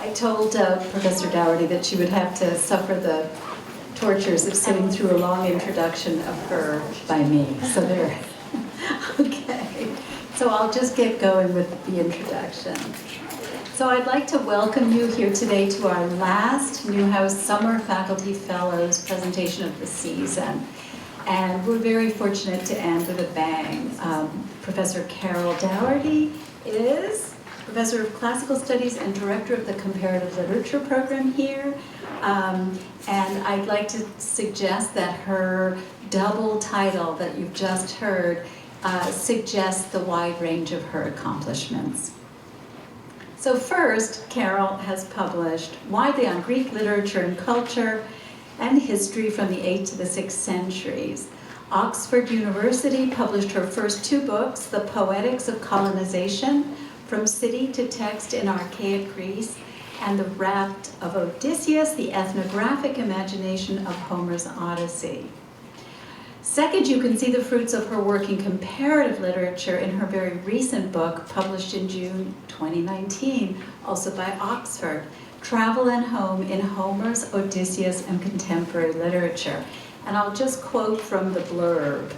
I told Professor Dougherty that she would have to suffer the tortures of sitting through a long introduction of her by me. So there. Okay. So I'll just get going with the introduction. So I'd like to welcome you here today to our last Newhouse Summer Faculty Fellows presentation of the season. And we're very fortunate to end with a bang. Professor Carol Dougherty is Professor of Classical Studies and Director of the Comparative Literature program here. And I'd like to suggest that her double title that you've just heard suggests the wide range of her accomplishments. So first, Carol has published widely on Greek literature and culture and history from the 8th to the 6th centuries. Oxford University published her first two books, The Poetics of Colonization, From City to Text in Archaic Greece, and The Raft of Odysseus, The Ethnographic Imagination of Homer's Odyssey. Second, you can see the fruits of her work in comparative literature in her very recent book, published in June 2019, also by Oxford, Travel and Home in Homer's Odysseus and Contemporary Literature. And I'll just quote from the blurb.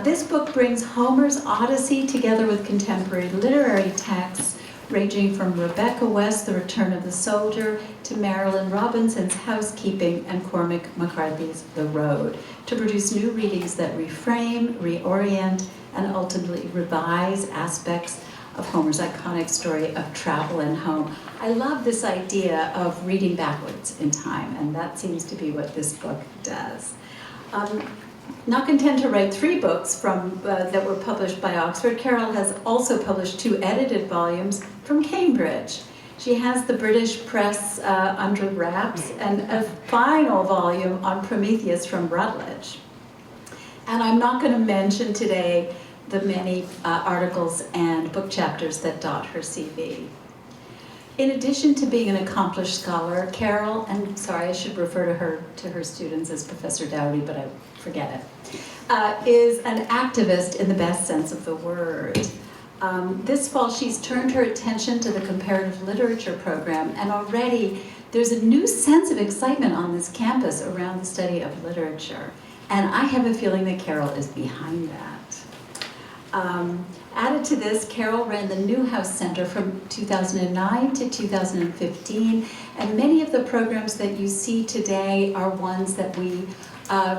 This book brings Homer's Odyssey together with contemporary literary texts ranging from Rebecca West's The Return of the Soldier to Marilyn Robinson's Housekeeping and Cormac McCarthy's The Road, to produce new readings that reframe, reorient, and ultimately revise aspects of Homer's iconic story of travel and home. I love this idea of reading backwards in time, and that seems to be what this book does. Not content to write 3 books that were published by Oxford, Carol has also published 2 edited volumes from Cambridge. She has the British press under wraps and a final volume on Prometheus from Routledge. And I'm not going to mention today the many articles and book chapters that dot her CV. In addition to being an accomplished scholar, Carol, and sorry, I should refer to her students as Professor Dougherty, but I forget it, is an activist in the best sense of the word. This fall, she's turned her attention to the comparative literature program, and already there's a new sense of excitement on this campus around the study of literature. And I have a feeling that Carol is behind that. Added to this, Carol ran the Newhouse Center from 2009 to 2015, and many of the programs that you see today are ones that we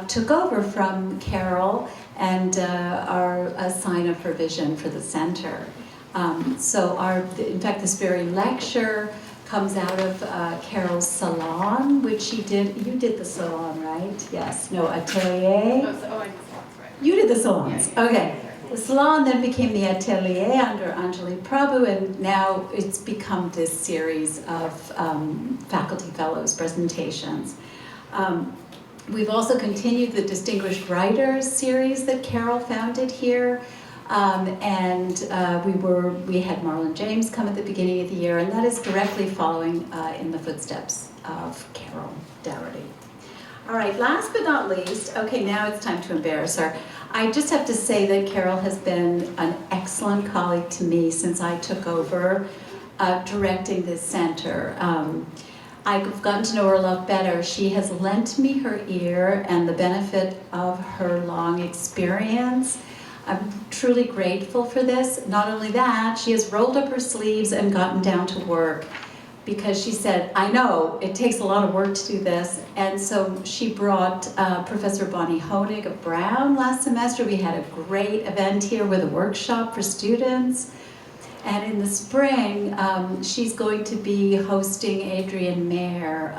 took over from Carol and are a sign of her vision for the center. In fact, this very lecture comes out of Carol's salon, which she did. You did the salon, right? Yes. No, atelier. I did the salons, right. You did the salons. Yeah. Okay. The salon then became the atelier under Anjali Prabhu, and now it's become this series of faculty fellows presentations. We've also continued the Distinguished Writers series that Carol founded here, and we had Marlon James come at the beginning of the year, and that is directly following in the footsteps of Carol Dougherty. All right, last but not least, okay, now it's time to embarrass her. I just have to say that Carol has been an excellent colleague to me since I took over directing this center. I've gotten to know her a lot better. She has lent me her ear and the benefit of her long experience. I'm truly grateful for this. Not only that, she has rolled up her sleeves and gotten down to work, because she said, I know, it takes a lot of work to do this. And so she brought Professor Bonnie Honig of Brown last semester. We had a great event here with a workshop for students. And in the spring, she's going to be hosting Adrienne Mayer,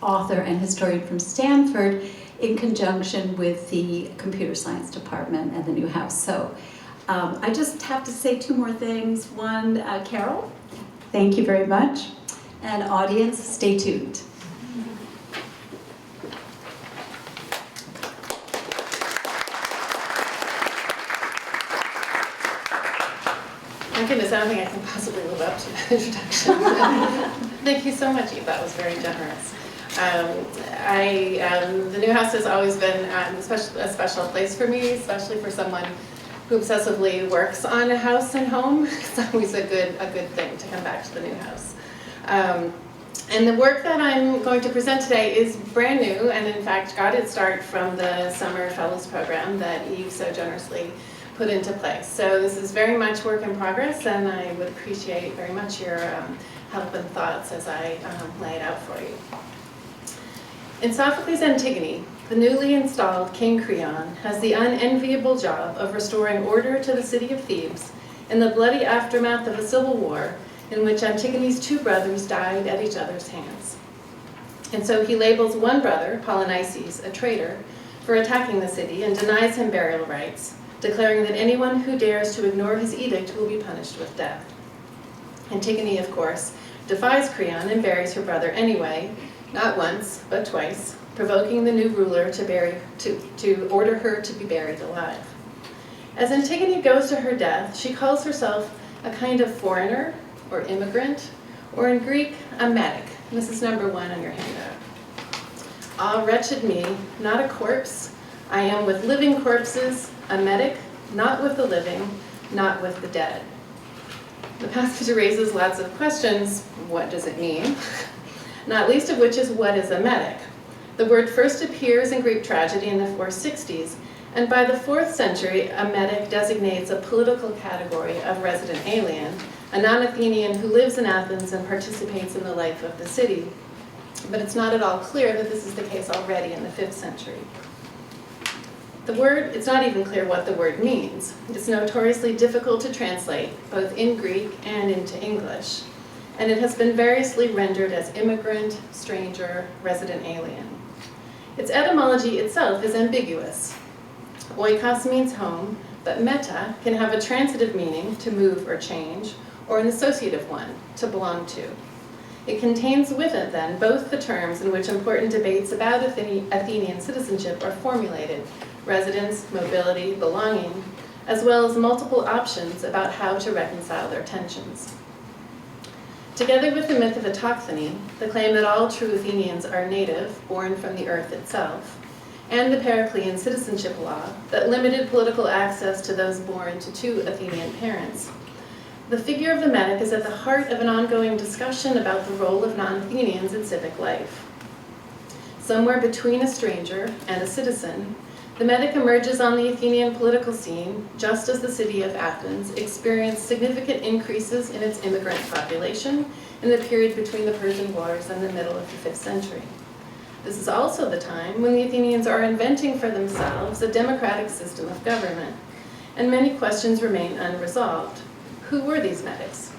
author and historian from Stanford, in conjunction with the computer science department at the Newhouse. So I just have to say 2 more things. One, Carol, thank you very much. And audience, stay tuned. My goodness, I don't think I can possibly live up to that introduction. Thank you so much, Eve. That was very generous. The Newhouse has always been a special place for me, especially for someone who obsessively works on a house and home. It's always a good thing to come back to the Newhouse. And the work that I'm going to present today is brand new, and in fact got its start from the Summer Fellows Program that Eve so generously put into place. So this is very much work in progress, and I would appreciate very much your help and thoughts as I lay it out for you. In Sophocles Antigone, the newly installed King Creon has the unenviable job of restoring order to the city of Thebes in the bloody aftermath of a civil war in which Antigone's two brothers died at each other's hands. And so he labels one brother, Polynices, a traitor for attacking the city and denies him burial rites, declaring that anyone who dares to ignore his edict will be punished with death. Antigone, of course, defies Creon and buries her brother anyway, not once, but twice, provoking the new ruler to order her to be buried alive. As Antigone goes to her death, she calls herself a kind of foreigner, or immigrant, or in Greek, a metic. And this is number 1 on your handout. Ah, wretched me, not a corpse. I am with living corpses, a metic, not with the living, not with the dead. The passage raises lots of questions. What does it mean? Not least of which is, what is a metic? The word first appears in Greek tragedy in the 460s, and by the 4th century, a metic designates a political category of resident alien, a non-Athenian who lives in Athens and participates in the life of the city. But it's not at all clear that this is the case already in the 5th century. It's not even clear what the word means. It's notoriously difficult to translate, both in Greek and into English. And it has been variously rendered as immigrant, stranger, resident alien. Its etymology itself is ambiguous. Oikos means home, but meta can have a transitive meaning, to move or change, or an associative one, to belong to. It contains with it, then, both the terms in which important debates about Athenian citizenship are formulated: residence, mobility, belonging, as well as multiple options about how to reconcile their tensions. Together with the myth of autochthony, the claim that all true Athenians are native, born from the earth itself, and the Periclean citizenship law that limited political access to those born to 2 Athenian parents, the figure of the metic is at the heart of an ongoing discussion about the role of non-Athenians in civic life. Somewhere between a stranger and a citizen, the metic emerges on the Athenian political scene just as the city of Athens experienced significant increases in its immigrant population in the period between the Persian Wars and the middle of the 5th century. This is also the time when the Athenians are inventing for themselves a democratic system of government, and many questions remain unresolved. Who were these medics?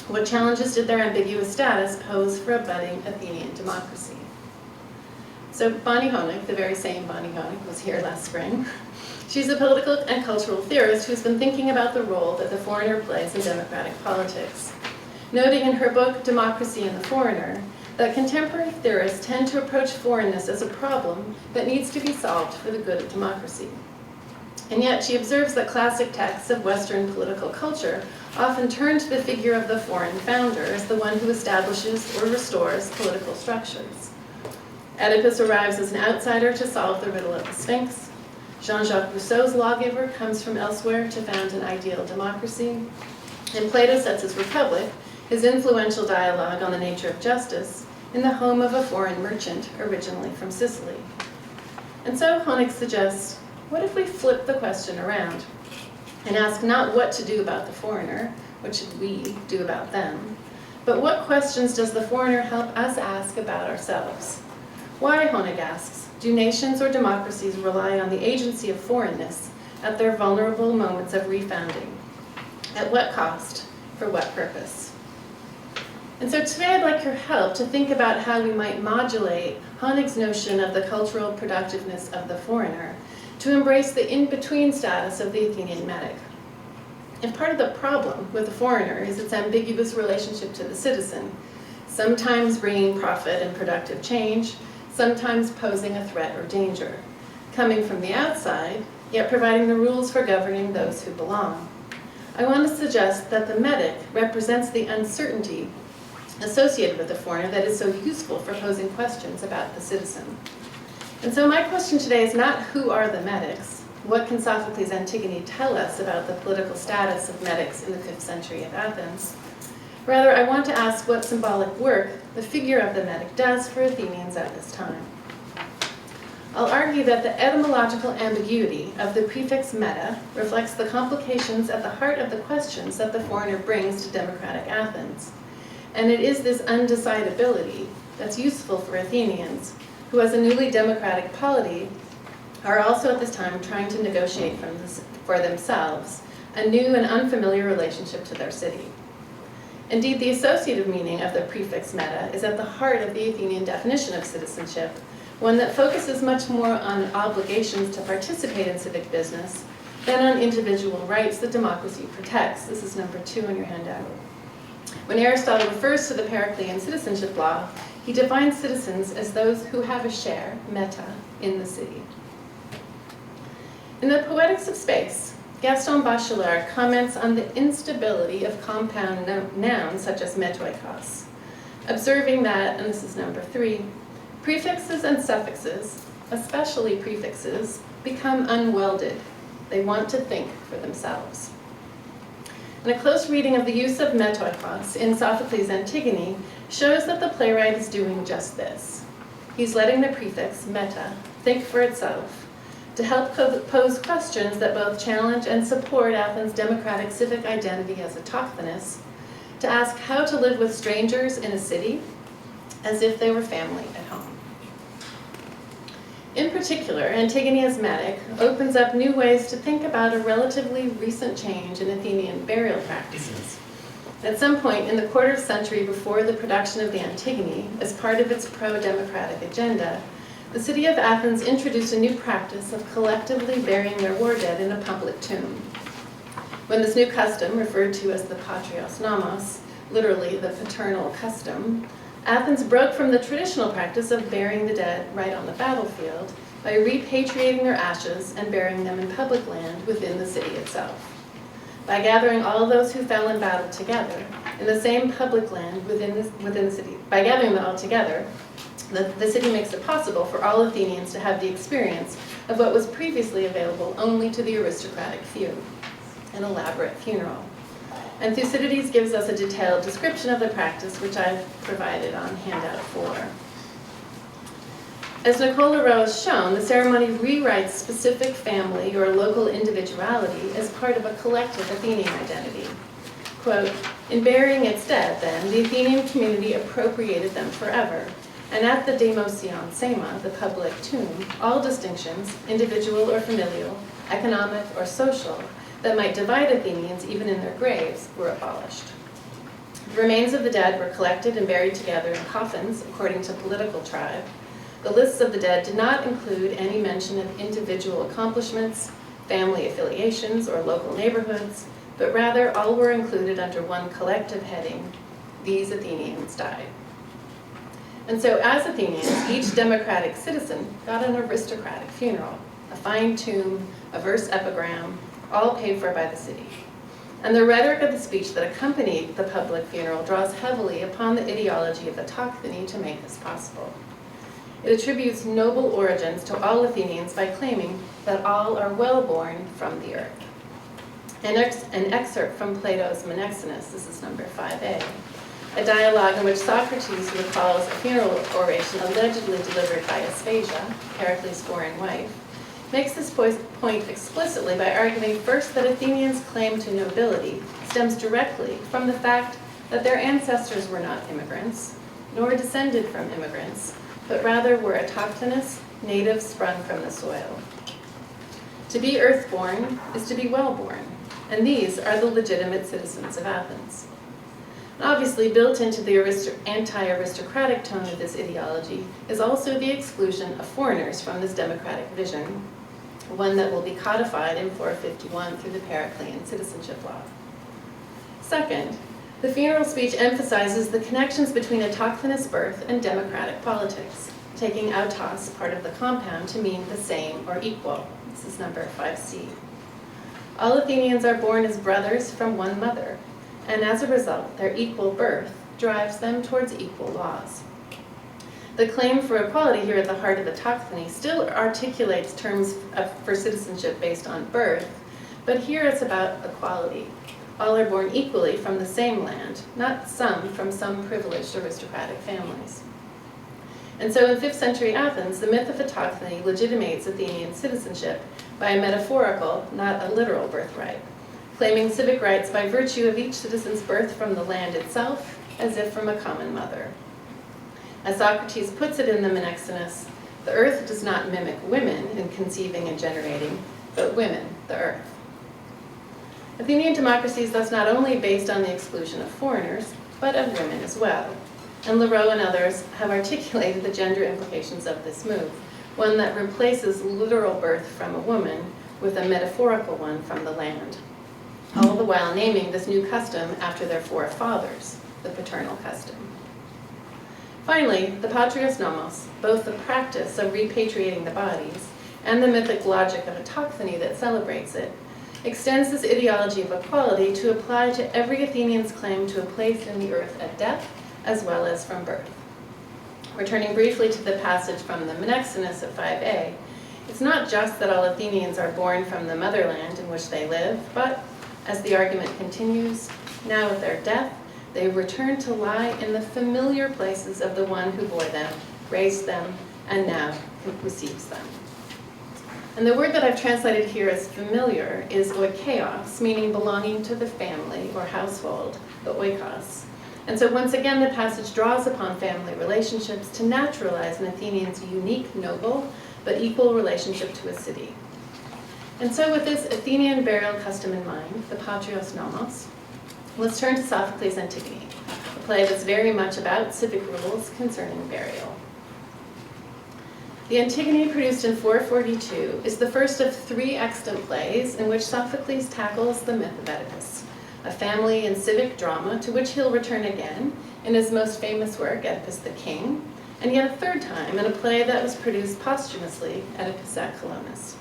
What challenges did their ambiguous status pose for a budding Athenian democracy? So Bonnie Honig, the very same Bonnie Honig, was here last spring. She's a political and cultural theorist who's been thinking about the role that the foreigner plays in democratic politics, noting in her book, Democracy and the Foreigner, that contemporary theorists tend to approach foreignness as a problem that needs to be solved for the good of democracy. And yet she observes that classic texts of Western political culture often turn to the figure of the foreign founder as the one who establishes or restores political structures. Oedipus arrives as an outsider to solve the riddle of the Sphinx. Jean-Jacques Rousseau's lawgiver comes from elsewhere to found an ideal democracy. And Plato sets his Republic, his influential dialogue on the nature of justice, in the home of a foreign merchant originally from Sicily. And so Honig suggests, what if we flip the question around and ask not what to do about the foreigner, what should we do about them, but what questions does the foreigner help us ask about ourselves? Why, Honig asks, do nations or democracies rely on the agency of foreignness at their vulnerable moments of refounding? At what cost? For what purpose? And so today I'd like your help to think about how we might modulate Honig's notion of the cultural productiveness of the foreigner to embrace the in-between status of the Athenian metic. And part of the problem with the foreigner is its ambiguous relationship to the citizen, sometimes bringing profit and productive change, sometimes posing a threat or danger, coming from the outside, yet providing the rules for governing those who belong. I want to suggest that the metic represents the uncertainty associated with the foreigner that is so useful for posing questions about the citizen. And so my question today is not who are the medics, what can Sophocles Antigone tell us about the political status of medics in the 5th century of Athens, Rather, I want to ask what symbolic work the figure of the metic does for Athenians at this time. I'll argue that the etymological ambiguity of the prefix meta reflects the complications at the heart of the questions that the foreigner brings to democratic Athens. And it is this undecidability that's useful for Athenians, who as a newly democratic polity are also at this time trying to negotiate for themselves a new and unfamiliar relationship to their city. Indeed, the associative meaning of the prefix meta is at the heart of the Athenian definition of citizenship, one that focuses much more on obligations to participate in civic business than on individual rights that democracy protects. This is number 2 in your handout. When Aristotle refers to the Periclean citizenship law, he defines citizens as those who have a share, meta, in the city. In the Poetics of Space, Gaston Bachelard comments on the instability of compound nouns such as metoikos, observing that, and this is number 3, prefixes and suffixes, especially prefixes, become unwelded. They want to think for themselves. And a close reading of the use of metoikos in Sophocles Antigone shows that the playwright is doing just this. He's letting the prefix meta think for itself, to help pose questions that both challenge and support Athens' democratic civic identity as autochthonous, to ask how to live with strangers in a city as if they were family at home. In particular, Antigone's metic opens up new ways to think about a relatively recent change in Athenian burial practices. At some point in the quarter century before the production of the Antigone, as part of its pro-democratic agenda, the city of Athens introduced a new practice of collectively burying their war dead in a public tomb. When this new custom, referred to as the patrios nomos, literally the paternal custom, Athens broke from the traditional practice of burying the dead right on the battlefield by repatriating their ashes and burying them in public land within the city itself. By gathering all those who fell in battle together in the same public land within the city, by gathering them all together, the city makes it possible for all Athenians to have the experience of what was previously available only to the aristocratic few, an elaborate funeral. And Thucydides gives us a detailed description of the practice, which I've provided on handout 4. As Nicole Leroux has shown, the ceremony rewrites specific family or local individuality as part of a collective Athenian identity. Quote, in burying its dead, then, the Athenian community appropriated them forever, and at the demotion sema, the public tomb, all distinctions, individual or familial, economic or social, that might divide Athenians even in their graves were abolished. The remains of the dead were collected and buried together in coffins according to political tribe. The lists of the dead did not include any mention of individual accomplishments, family affiliations, or local neighborhoods, but rather all were included under one collective heading, these Athenians died. And so as Athenians, each democratic citizen got an aristocratic funeral, a fine tomb, a verse epigram, all paid for by the city. And the rhetoric of the speech that accompanied the public funeral draws heavily upon the ideology of autochthony to make this possible. It attributes noble origins to all Athenians by claiming that all are well-born from the earth. An excerpt from Plato's Menexenus, this is number 5a, a dialogue in which Socrates recalls a funeral oration allegedly delivered by Aspasia, Pericles' foreign wife, makes this point explicitly by arguing first that Athenians' claim to nobility stems directly from the fact that their ancestors were not immigrants, nor descended from immigrants, but rather were autochthonous, natives sprung from the soil. To be earthborn is to be well-born, and these are the legitimate citizens of Athens. And obviously, built into the anti-aristocratic tone of this ideology is also the exclusion of foreigners from this democratic vision, one that will be codified in 451 through the Periclean citizenship law. Second, the funeral speech emphasizes the connections between autochthonous birth and democratic politics, taking autos, part of the compound, to mean the same or equal. This is number 5c. All Athenians are born as brothers from one mother, and as a result, their equal birth drives them towards equal laws. The claim for equality here at the heart of autochthony still articulates terms for citizenship based on birth, but here it's about equality, All are born equally from the same land, not some from some privileged aristocratic families. And so in 5th century Athens, the myth of autochthony legitimates Athenian citizenship by a metaphorical, not a literal birthright, claiming civic rights by virtue of each citizen's birth from the land itself, as if from a common mother. As Socrates puts it in the Menexenus, the earth does not mimic women in conceiving and generating, but women, the earth. Athenian democracy is thus not only based on the exclusion of foreigners, but of women as well. And Leroux and others have articulated the gender implications of this move, one that replaces literal birth from a woman with a metaphorical one from the land, all the while naming this new custom after their forefathers, the paternal custom. Finally, the patrios nomos, both the practice of repatriating the bodies and the mythic logic of autochthony that celebrates it, extends this ideology of equality to apply to every Athenian's claim to a place in the earth at death, as well as from birth. Returning briefly to the passage from the Menexenus at 5a, it's not just that all Athenians are born from the motherland in which they live, but, as the argument continues, now at their death, they return to lie in the familiar places of the one who bore them, raised them, and now receives them. And the word that I've translated here as familiar is oikeos, meaning belonging to the family or household, the oikos. And so once again, the passage draws upon family relationships to naturalize an Athenian's unique, noble, but equal relationship to a city. And so with this Athenian burial custom in mind, the patrios nomos, let's turn to Sophocles Antigone, a play that's very much about civic rules concerning burial. The Antigone, produced in 442, is the first of 3 extant plays in which Sophocles tackles the myth of Oedipus, a family and civic drama to which he'll return again in his most famous work, Oedipus the King, and yet a third time in a play that was produced posthumously, Oedipus at Colonus.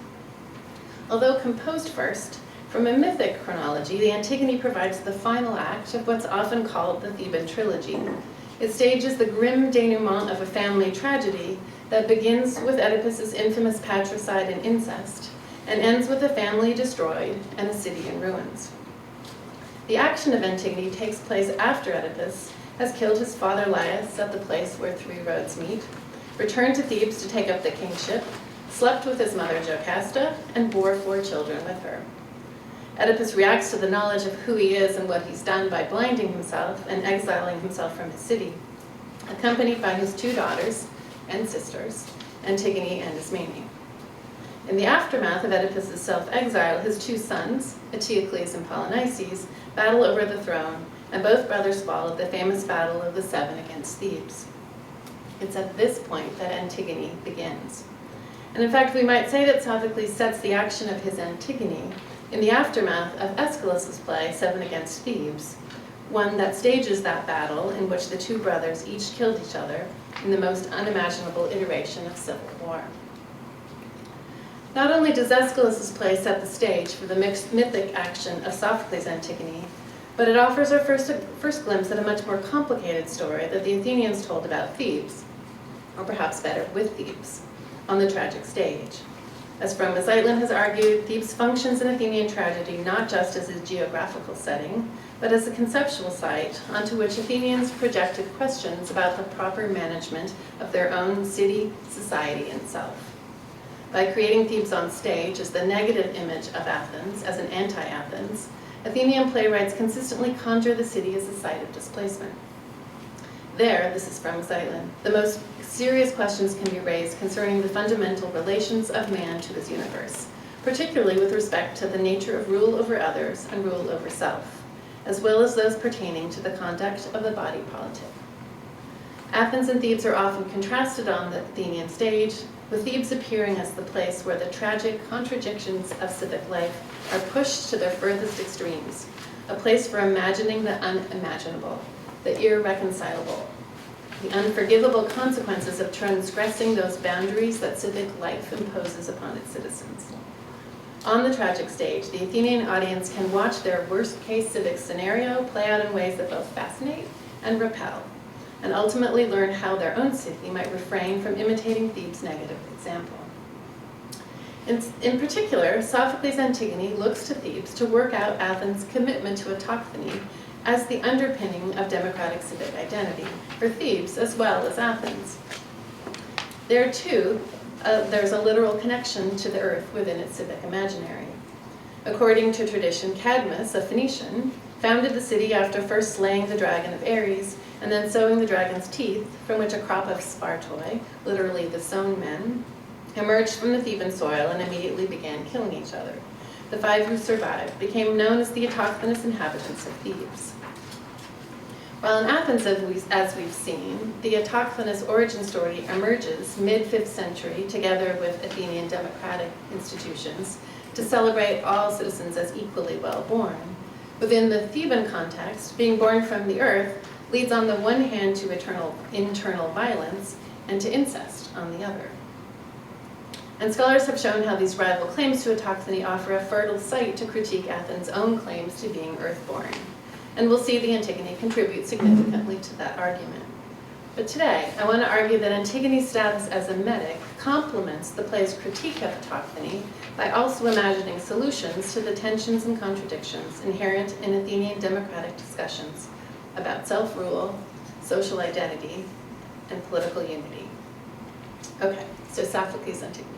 Although composed first, from a mythic chronology, the Antigone provides the final act of what's often called the Theban trilogy. It stages the grim denouement of a family tragedy that begins with Oedipus's infamous patricide and incest, and ends with a family destroyed and a city in ruins. The action of Antigone takes place after Oedipus has killed his father Laius at the place where 3 roads meet, returned to Thebes to take up the kingship, slept with his mother Jocasta, and bore 4 children with her. Oedipus reacts to the knowledge of who he is and what he's done by blinding himself and exiling himself from his city, accompanied by his 2 daughters and sisters, Antigone and Ismene. In the aftermath of Oedipus's self-exile, his 2 sons, Eteocles and Polynices, battle over the throne, and both brothers fall at the famous battle of the 7 against Thebes. It's at this point that Antigone begins. And in fact, we might say that Sophocles sets the action of his Antigone in the aftermath of Aeschylus's play 7 against Thebes, one that stages that battle in which the 2 brothers each killed each other in the most unimaginable iteration of civil war. Not only does Aeschylus's play set the stage for the mythic action of Sophocles' Antigone, but it offers our first glimpse at a much more complicated story that the Athenians told about Thebes, or perhaps better, with Thebes, on the tragic stage. As From Zeitlin has argued, Thebes functions in Athenian tragedy not just as a geographical setting, but as a conceptual site onto which Athenians projected questions about the proper management of their own city, society, and self. By creating Thebes on stage as the negative image of Athens, as an anti-Athens, Athenian playwrights consistently conjure the city as a site of displacement. There, this is From Zeitlin, the most serious questions can be raised concerning the fundamental relations of man to his universe, particularly with respect to the nature of rule over others and rule over self, as well as those pertaining to the conduct of the body politic. Athens and Thebes are often contrasted on the Athenian stage, with Thebes appearing as the place where the tragic contradictions of civic life are pushed to their furthest extremes, a place for imagining the unimaginable, the irreconcilable, the unforgivable consequences of transgressing those boundaries that civic life imposes upon its citizens. On the tragic stage, the Athenian audience can watch their worst-case civic scenario play out in ways that both fascinate and repel, and ultimately learn how their own city might refrain from imitating Thebes' negative example. In particular, Sophocles Antigone looks to Thebes to work out Athens' commitment to autochthony as the underpinning of democratic civic identity for Thebes as well as Athens. There too, there's a literal connection to the earth within its civic imaginary. According to tradition, Cadmus, a Phoenician, founded the city after first slaying the dragon of Ares and then sowing the dragon's teeth, from which a crop of Spartoi, literally the sown men, emerged from the Theban soil and immediately began killing each other. The 5 who survived became known as the autochthonous inhabitants of Thebes. While in Athens, as we've seen, the autochthonous origin story emerges mid-5th century together with Athenian democratic institutions to celebrate all citizens as equally well-born. Within the Theban context, being born from the earth leads on the one hand to internal violence and to incest on the other. And scholars have shown how these rival claims to autochthony offer a fertile site to critique Athens' own claims to being earthborn. And we'll see the Antigone contribute significantly to that argument. But today, I want to argue that Antigone's status as a metic complements the play's critique of autochthony by also imagining solutions to the tensions and contradictions inherent in Athenian democratic discussions about self-rule, social identity, and political unity. Okay, so Sophocles Antigone.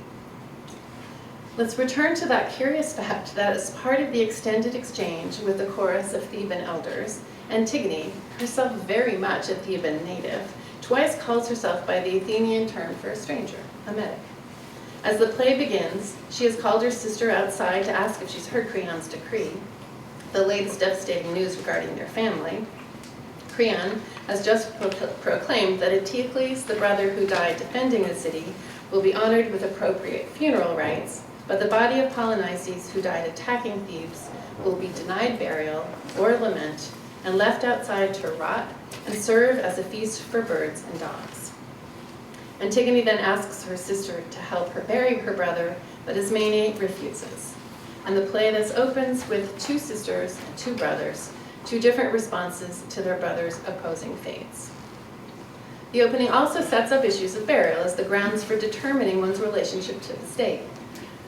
Let's return to that curious fact that as part of the extended exchange with the chorus of Theban elders, Antigone, herself very much a Theban native, twice calls herself by the Athenian term for a stranger, a metic. As the play begins, she has called her sister outside to ask if she's heard Creon's decree, the latest devastating news regarding their family. Creon has just proclaimed that Eteocles, the brother who died defending the city, will be honored with appropriate funeral rites, but the body of Polynices, who died attacking Thebes, will be denied burial or lament and left outside to rot and serve as a feast for birds and dogs. Antigone then asks her sister to help her bury her brother, but Ismene refuses. And the play thus opens with 2 sisters and 2 brothers, 2 different responses to their brothers' opposing fates. The opening also sets up issues of burial as the grounds for determining one's relationship to the state.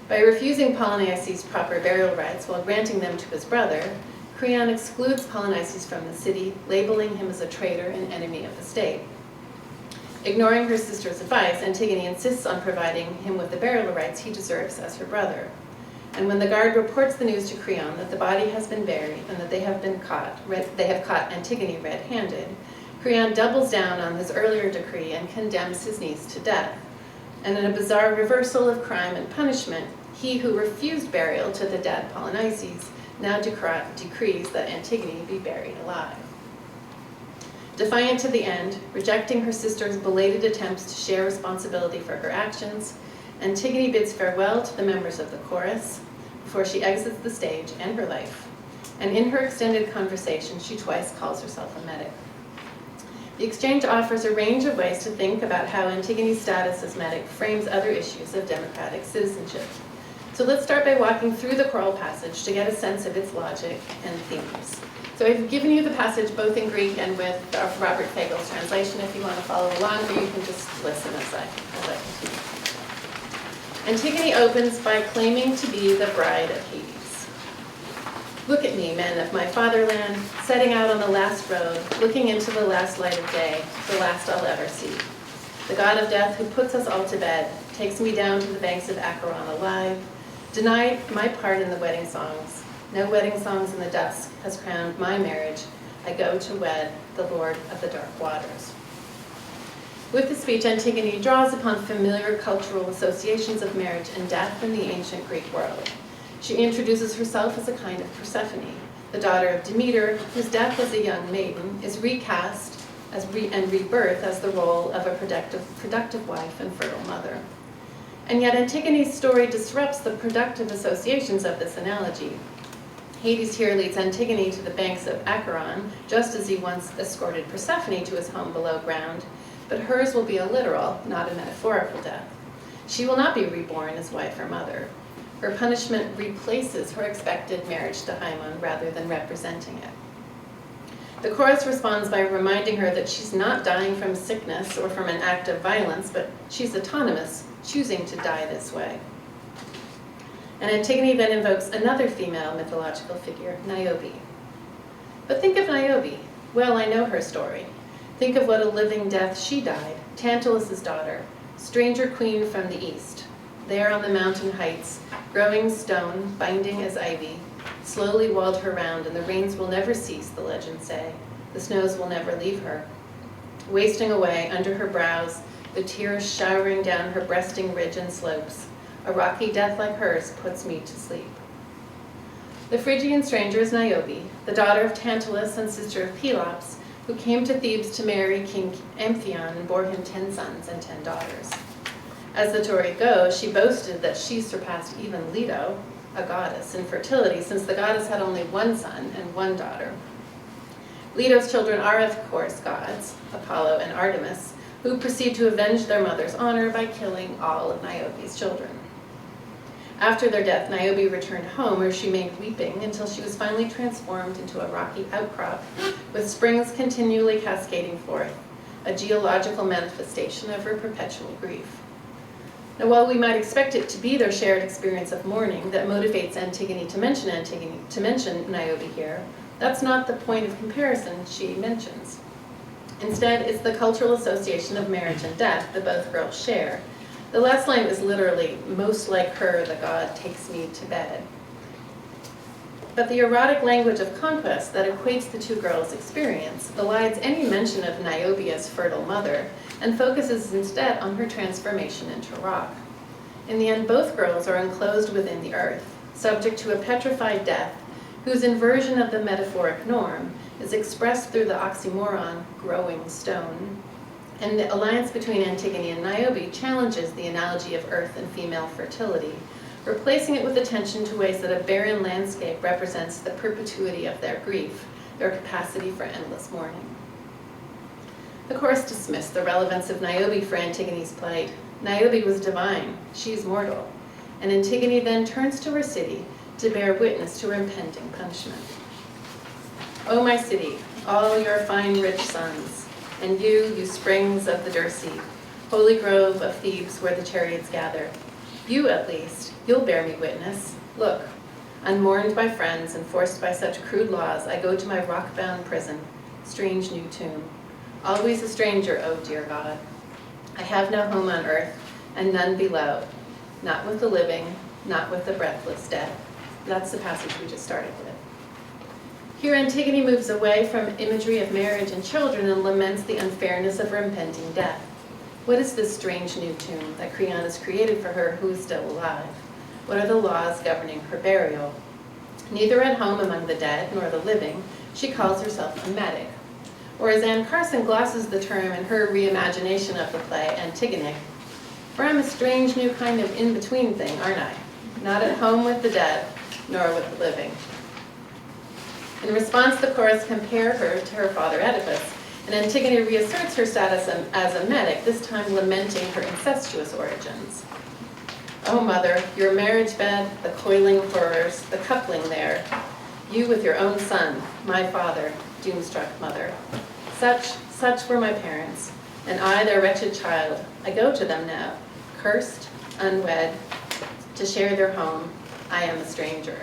By refusing Polynices' proper burial rites while granting them to his brother, Creon excludes Polynices from the city, labeling him as a traitor and enemy of the state. Ignoring her sister's advice, Antigone insists on providing him with the burial rites he deserves as her brother. And when the guard reports the news to Creon that the body has been buried and that they have caught Antigone red-handed, Creon doubles down on his earlier decree and condemns his niece to death. And in a bizarre reversal of crime and punishment, he who refused burial to the dead Polynices now decrees that Antigone be buried alive. Defiant to the end, rejecting her sister's belated attempts to share responsibility for her actions, Antigone bids farewell to the members of the chorus before she exits the stage and her life. And in her extended conversation, she twice calls herself a metic. The exchange offers a range of ways to think about how Antigone's status as metic frames other issues of democratic citizenship. So let's start by walking through the choral passage to get a sense of its logic and themes. So I've given you the passage both in Greek and with Robert Fagel's translation if you want to follow along, or you can just listen as I continue. Antigone opens by claiming to be the bride of Hades. Look at me, men of my fatherland, setting out on the last road, looking into the last light of day, the last I'll ever see. The god of death who puts us all to bed takes me down to the banks of Acheron alive, denied my part in the wedding songs. No wedding songs in the dusk has crowned my marriage. I go to wed the Lord of the dark waters. With the speech, Antigone draws upon familiar cultural associations of marriage and death in the ancient Greek world. She introduces herself as a kind of Persephone, the daughter of Demeter, whose death as a young maiden is recast and rebirth as the role of a productive wife and fertile mother. And yet Antigone's story disrupts the productive associations of this analogy. Hades here leads Antigone to the banks of Acheron, just as he once escorted Persephone to his home below ground, but hers will be a literal, not a metaphorical death. She will not be reborn as wife or mother. Her punishment replaces her expected marriage to Haemon rather than representing it. The chorus responds by reminding her that she's not dying from sickness or from an act of violence, but she's autonomous, choosing to die this way. And Antigone then invokes another female mythological figure, Niobe. But think of Niobe. Well, I know her story. Think of what a living death she died, Tantalus' daughter, stranger queen from the east. There on the mountain heights, growing stone, binding as ivy, slowly walled her round, and the rains will never cease, the legends say. The snows will never leave her. Wasting away under her brows, the tears showering down her breasting ridge and slopes, a rocky death like hers puts me to sleep. The Phrygian Strangers, Niobe, the daughter of Tantalus and sister of Pelops, who came to Thebes to marry King Amphion and bore him 10 sons and 10 daughters. As the story goes, she boasted that she surpassed even Leto, a goddess, in fertility, since the goddess had only one son and one daughter. Leto's children are, of course, gods, Apollo and Artemis, who proceed to avenge their mother's honor by killing all of Niobe's children. After their death, Niobe returned home, where she remained weeping until she was finally transformed into a rocky outcrop, with springs continually cascading forth, a geological manifestation of her perpetual grief. Now, while we might expect it to be their shared experience of mourning that motivates Antigone to mention Niobe here, that's not the point of comparison she mentions. Instead, it's the cultural association of marriage and death that both girls share. The last line is literally, most like her, the god takes me to bed. But the erotic language of conquest that equates the two girls' experience elides any mention of Niobe as fertile mother and focuses instead on her transformation into rock. In the end, both girls are enclosed within the earth, subject to a petrified death, whose inversion of the metaphoric norm is expressed through the oxymoron, growing stone. And the alliance between Antigone and Niobe challenges the analogy of earth and female fertility, replacing it with attention to ways that a barren landscape represents the perpetuity of their grief, their capacity for endless mourning. The chorus dismissed the relevance of Niobe for Antigone's plight. Niobe was divine, she's mortal, and Antigone then turns to her city to bear witness to her impending punishment. O my city, all your fine rich sons, and you springs of the Dirce, holy grove of Thebes where the chariots gather. You, at least, you'll bear me witness. Look, unmourned by friends and forced by such crude laws, I go to my rock-bound prison, strange new tomb. Always a stranger, O dear God. I have no home on earth, and none below, not with the living, not with the breathless dead. That's the passage we just started with. Here, Antigone moves away from imagery of marriage and children and laments the unfairness of her impending death. What is this strange new tomb that Creon has created for her who is still alive? What are the laws governing her burial? Neither at home among the dead nor the living, she calls herself a metic. Or as Anne Carson glosses the term in her reimagination of the play, Antigone, for I'm a strange new kind of in-between thing, aren't I? Not at home with the dead, nor with the living. In response, the chorus compare her to her father Oedipus, and Antigone reasserts her status as a metic, this time lamenting her incestuous origins. Oh, mother, your marriage bed, the coiling horrors, the coupling there, you with your own son, my father, doom-struck mother. Such were my parents, and I, their wretched child. I go to them now, cursed, unwed, to share their home. I am a stranger.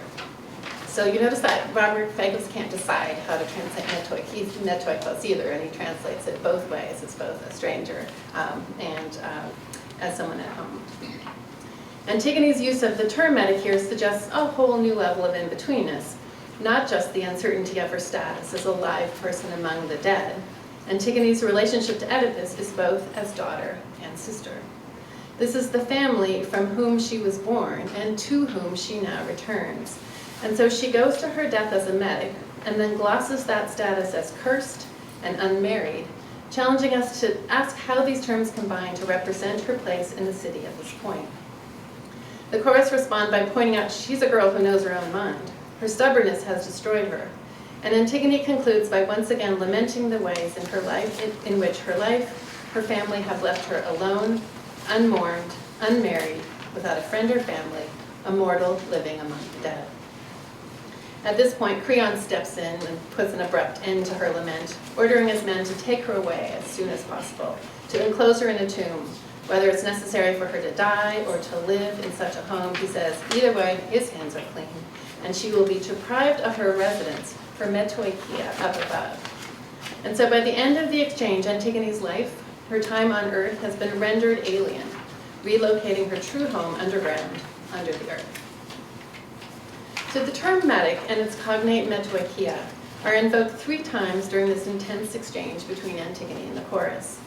So you notice that Robert Fagles can't decide how to translate netoik. He's netoikos either, and he translates it both ways, as both a stranger and as someone at home. Antigone's use of the term metic here suggests a whole new level of in-betweenness, not just the uncertainty of her status as a live person among the dead. Antigone's relationship to Oedipus is both as daughter and sister. This is the family from whom she was born and to whom she now returns. And so she goes to her death as a metic and then glosses that status as cursed and unmarried, challenging us to ask how these terms combine to represent her place in the city at this point. The chorus respond by pointing out she's a girl who knows her own mind. Her stubbornness has destroyed her. And Antigone concludes by once again lamenting the ways in her life in which her family have left her alone, unmourned, unmarried, without a friend or family, a mortal living among the dead. At this point, Creon steps in and puts an abrupt end to her lament, ordering his men to take her away as soon as possible, to enclose her in a tomb, Whether it's necessary for her to die or to live in such a home, he says, either way, his hands are clean, and she will be deprived of her residence for metoikia up above. And so by the end of the exchange, Antigone's life, her time on earth, has been rendered alien, relocating her true home underground, under the earth. So the term metic and its cognate metoikia are invoked 3 times during this intense exchange between Antigone and the chorus.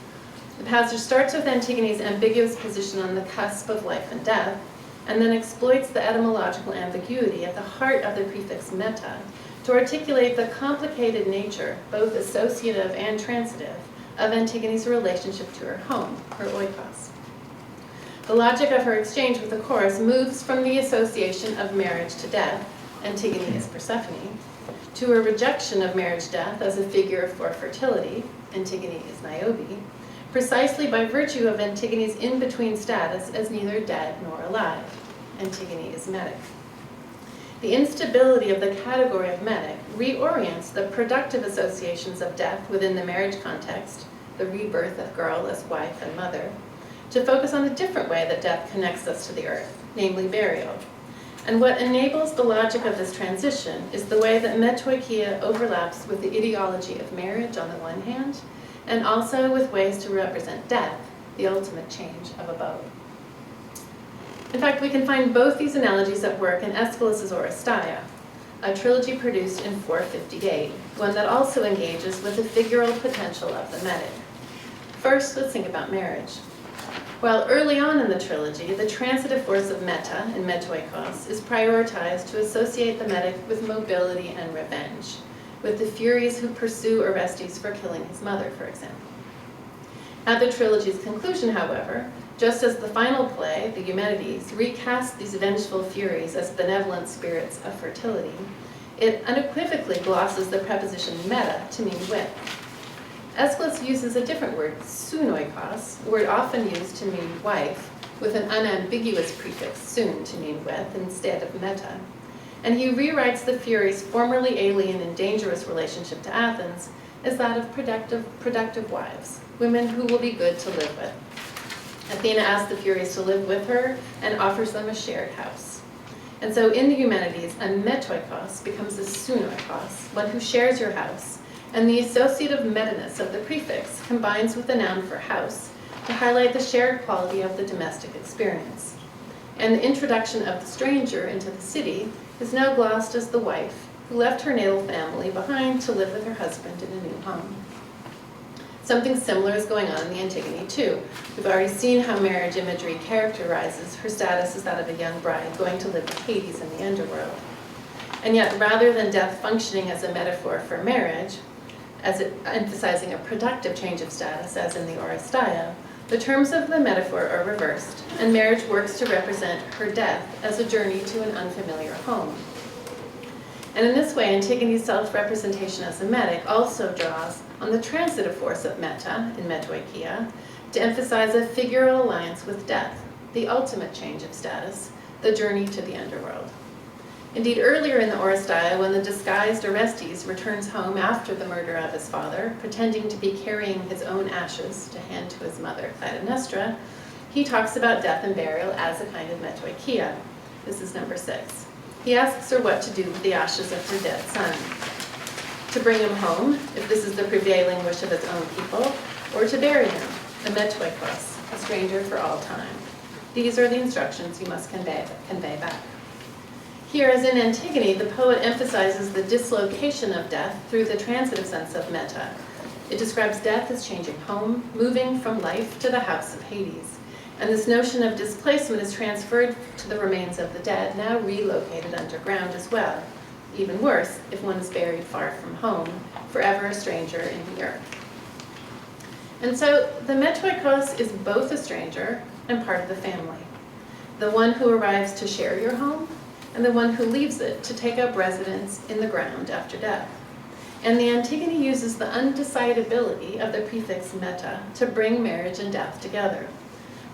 The passage starts with Antigone's ambiguous position on the cusp of life and death, and then exploits the etymological ambiguity at the heart of the prefix meta to articulate the complicated nature, both associative and transitive, of Antigone's relationship to her home, her oikos. The logic of her exchange with the chorus moves from the association of marriage to death, Antigone is Persephone, to a rejection of marriage-death as a figure for fertility, Antigone is Niobe, precisely by virtue of Antigone's in-between status as neither dead nor alive, Antigone is metic. The instability of the category of metic reorients the productive associations of death within the marriage context, the rebirth of girl as wife and mother, to focus on a different way that death connects us to the earth, namely burial. And what enables the logic of this transition is the way that metoikia overlaps with the ideology of marriage on the one hand, and also with ways to represent death, the ultimate change of abode. In fact, we can find both these analogies at work in Aeschylus's Oresteia, a trilogy produced in 458, one that also engages with the figural potential of the metic. First, let's think about marriage. While early on in the trilogy, the transitive force of meta and metoikos is prioritized to associate the metic with mobility and revenge, with the Furies who pursue Orestes for killing his mother, for example. At the trilogy's conclusion, however, just as the final play, the Eumenides, recasts these vengeful Furies as benevolent spirits of fertility, it unequivocally glosses the preposition meta to mean with. Aeschylus uses a different word, sunoikos, a word often used to mean wife, with an unambiguous prefix, sun, to mean with, instead of meta. And he rewrites the Furies' formerly alien and dangerous relationship to Athens as that of productive wives, women who will be good to live with. Athena asks the Furies to live with her and offers them a shared house. And so in the Eumenides, a metoikos becomes a sunoikos, one who shares your house, and the associative metaness of the prefix combines with the noun for house to highlight the shared quality of the domestic experience. And the introduction of the stranger into the city is now glossed as the wife who left her natal family behind to live with her husband in a new home. Something similar is going on in the Antigone too. We've already seen how marriage imagery characterizes her status as that of a young bride going to live with Hades in the underworld. And yet, rather than death functioning as a metaphor for marriage, emphasizing a productive change of status, as in the Oresteia, the terms of the metaphor are reversed, and marriage works to represent her death as a journey to an unfamiliar home. And in this way, Antigone's self-representation as a metic also draws on the transitive force of meta, in metoikia, to emphasize a figural alliance with death, the ultimate change of status, the journey to the underworld. Indeed, earlier in the Oresteia, when the disguised Orestes returns home after the murder of his father, pretending to be carrying his own ashes to hand to his mother, Clytemnestra, he talks about death and burial as a kind of metoikia. This is number 6. He asks her what to do with the ashes of her dead son. To bring him home, if this is the prevailing wish of his own people, or to bury him, a metoikos, a stranger for all time. These are the instructions you must convey back. Here, as in Antigone, the poet emphasizes the dislocation of death through the transitive sense of meta. It describes death as changing home, moving from life to the house of Hades. And this notion of displacement is transferred to the remains of the dead, now relocated underground as well. Even worse, if one is buried far from home, forever a stranger in the earth. And so the metoikos is both a stranger and part of the family. The one who arrives to share your home, and the one who leaves it to take up residence in the ground after death. And the Antigone uses the undecidability of the prefix meta to bring marriage and death together.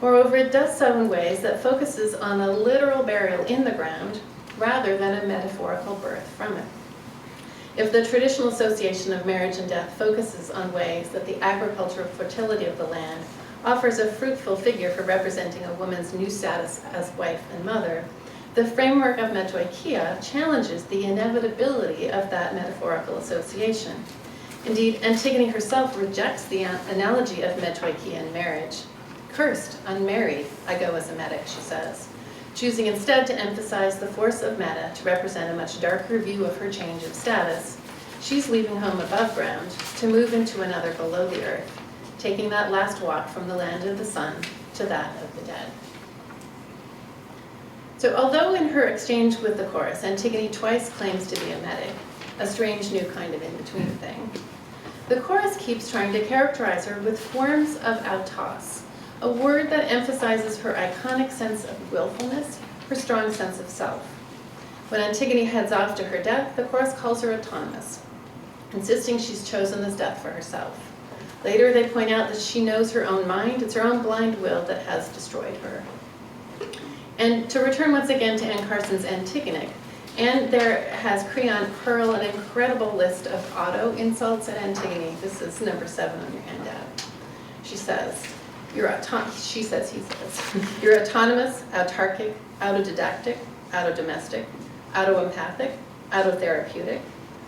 Moreover, it does so in ways that focuses on a literal burial in the ground rather than a metaphorical birth from it. If the traditional association of marriage and death focuses on ways that the agricultural fertility of the land offers a fruitful figure for representing a woman's new status as wife and mother, the framework of metoikia challenges the inevitability of that metaphorical association. Indeed, Antigone herself rejects the analogy of metoikia in marriage. Cursed, unmarried, I go as a metic, she says, choosing instead to emphasize the force of meta to represent a much darker view of her change of status. She's leaving home above ground to move into another below the earth, taking that last walk from the land of the sun to that of the dead. So although in her exchange with the chorus, Antigone twice claims to be a metic, a strange new kind of in-between thing, the chorus keeps trying to characterize her with forms of autos, a word that emphasizes her iconic sense of willfulness, her strong sense of self. When Antigone heads off to her death, the chorus calls her autonomous, insisting she's chosen this death for herself. Later, they point out that she knows her own mind, it's her own blind will that has destroyed her. And to return once again to Anne Carson's Antigonic, and there has Creon hurl an incredible list of auto-insults at Antigone. This is number 7 on your handout. She says, you're autonomous, autarkic, autodidactic, autodomestic, autoempathic, autotherapeutic,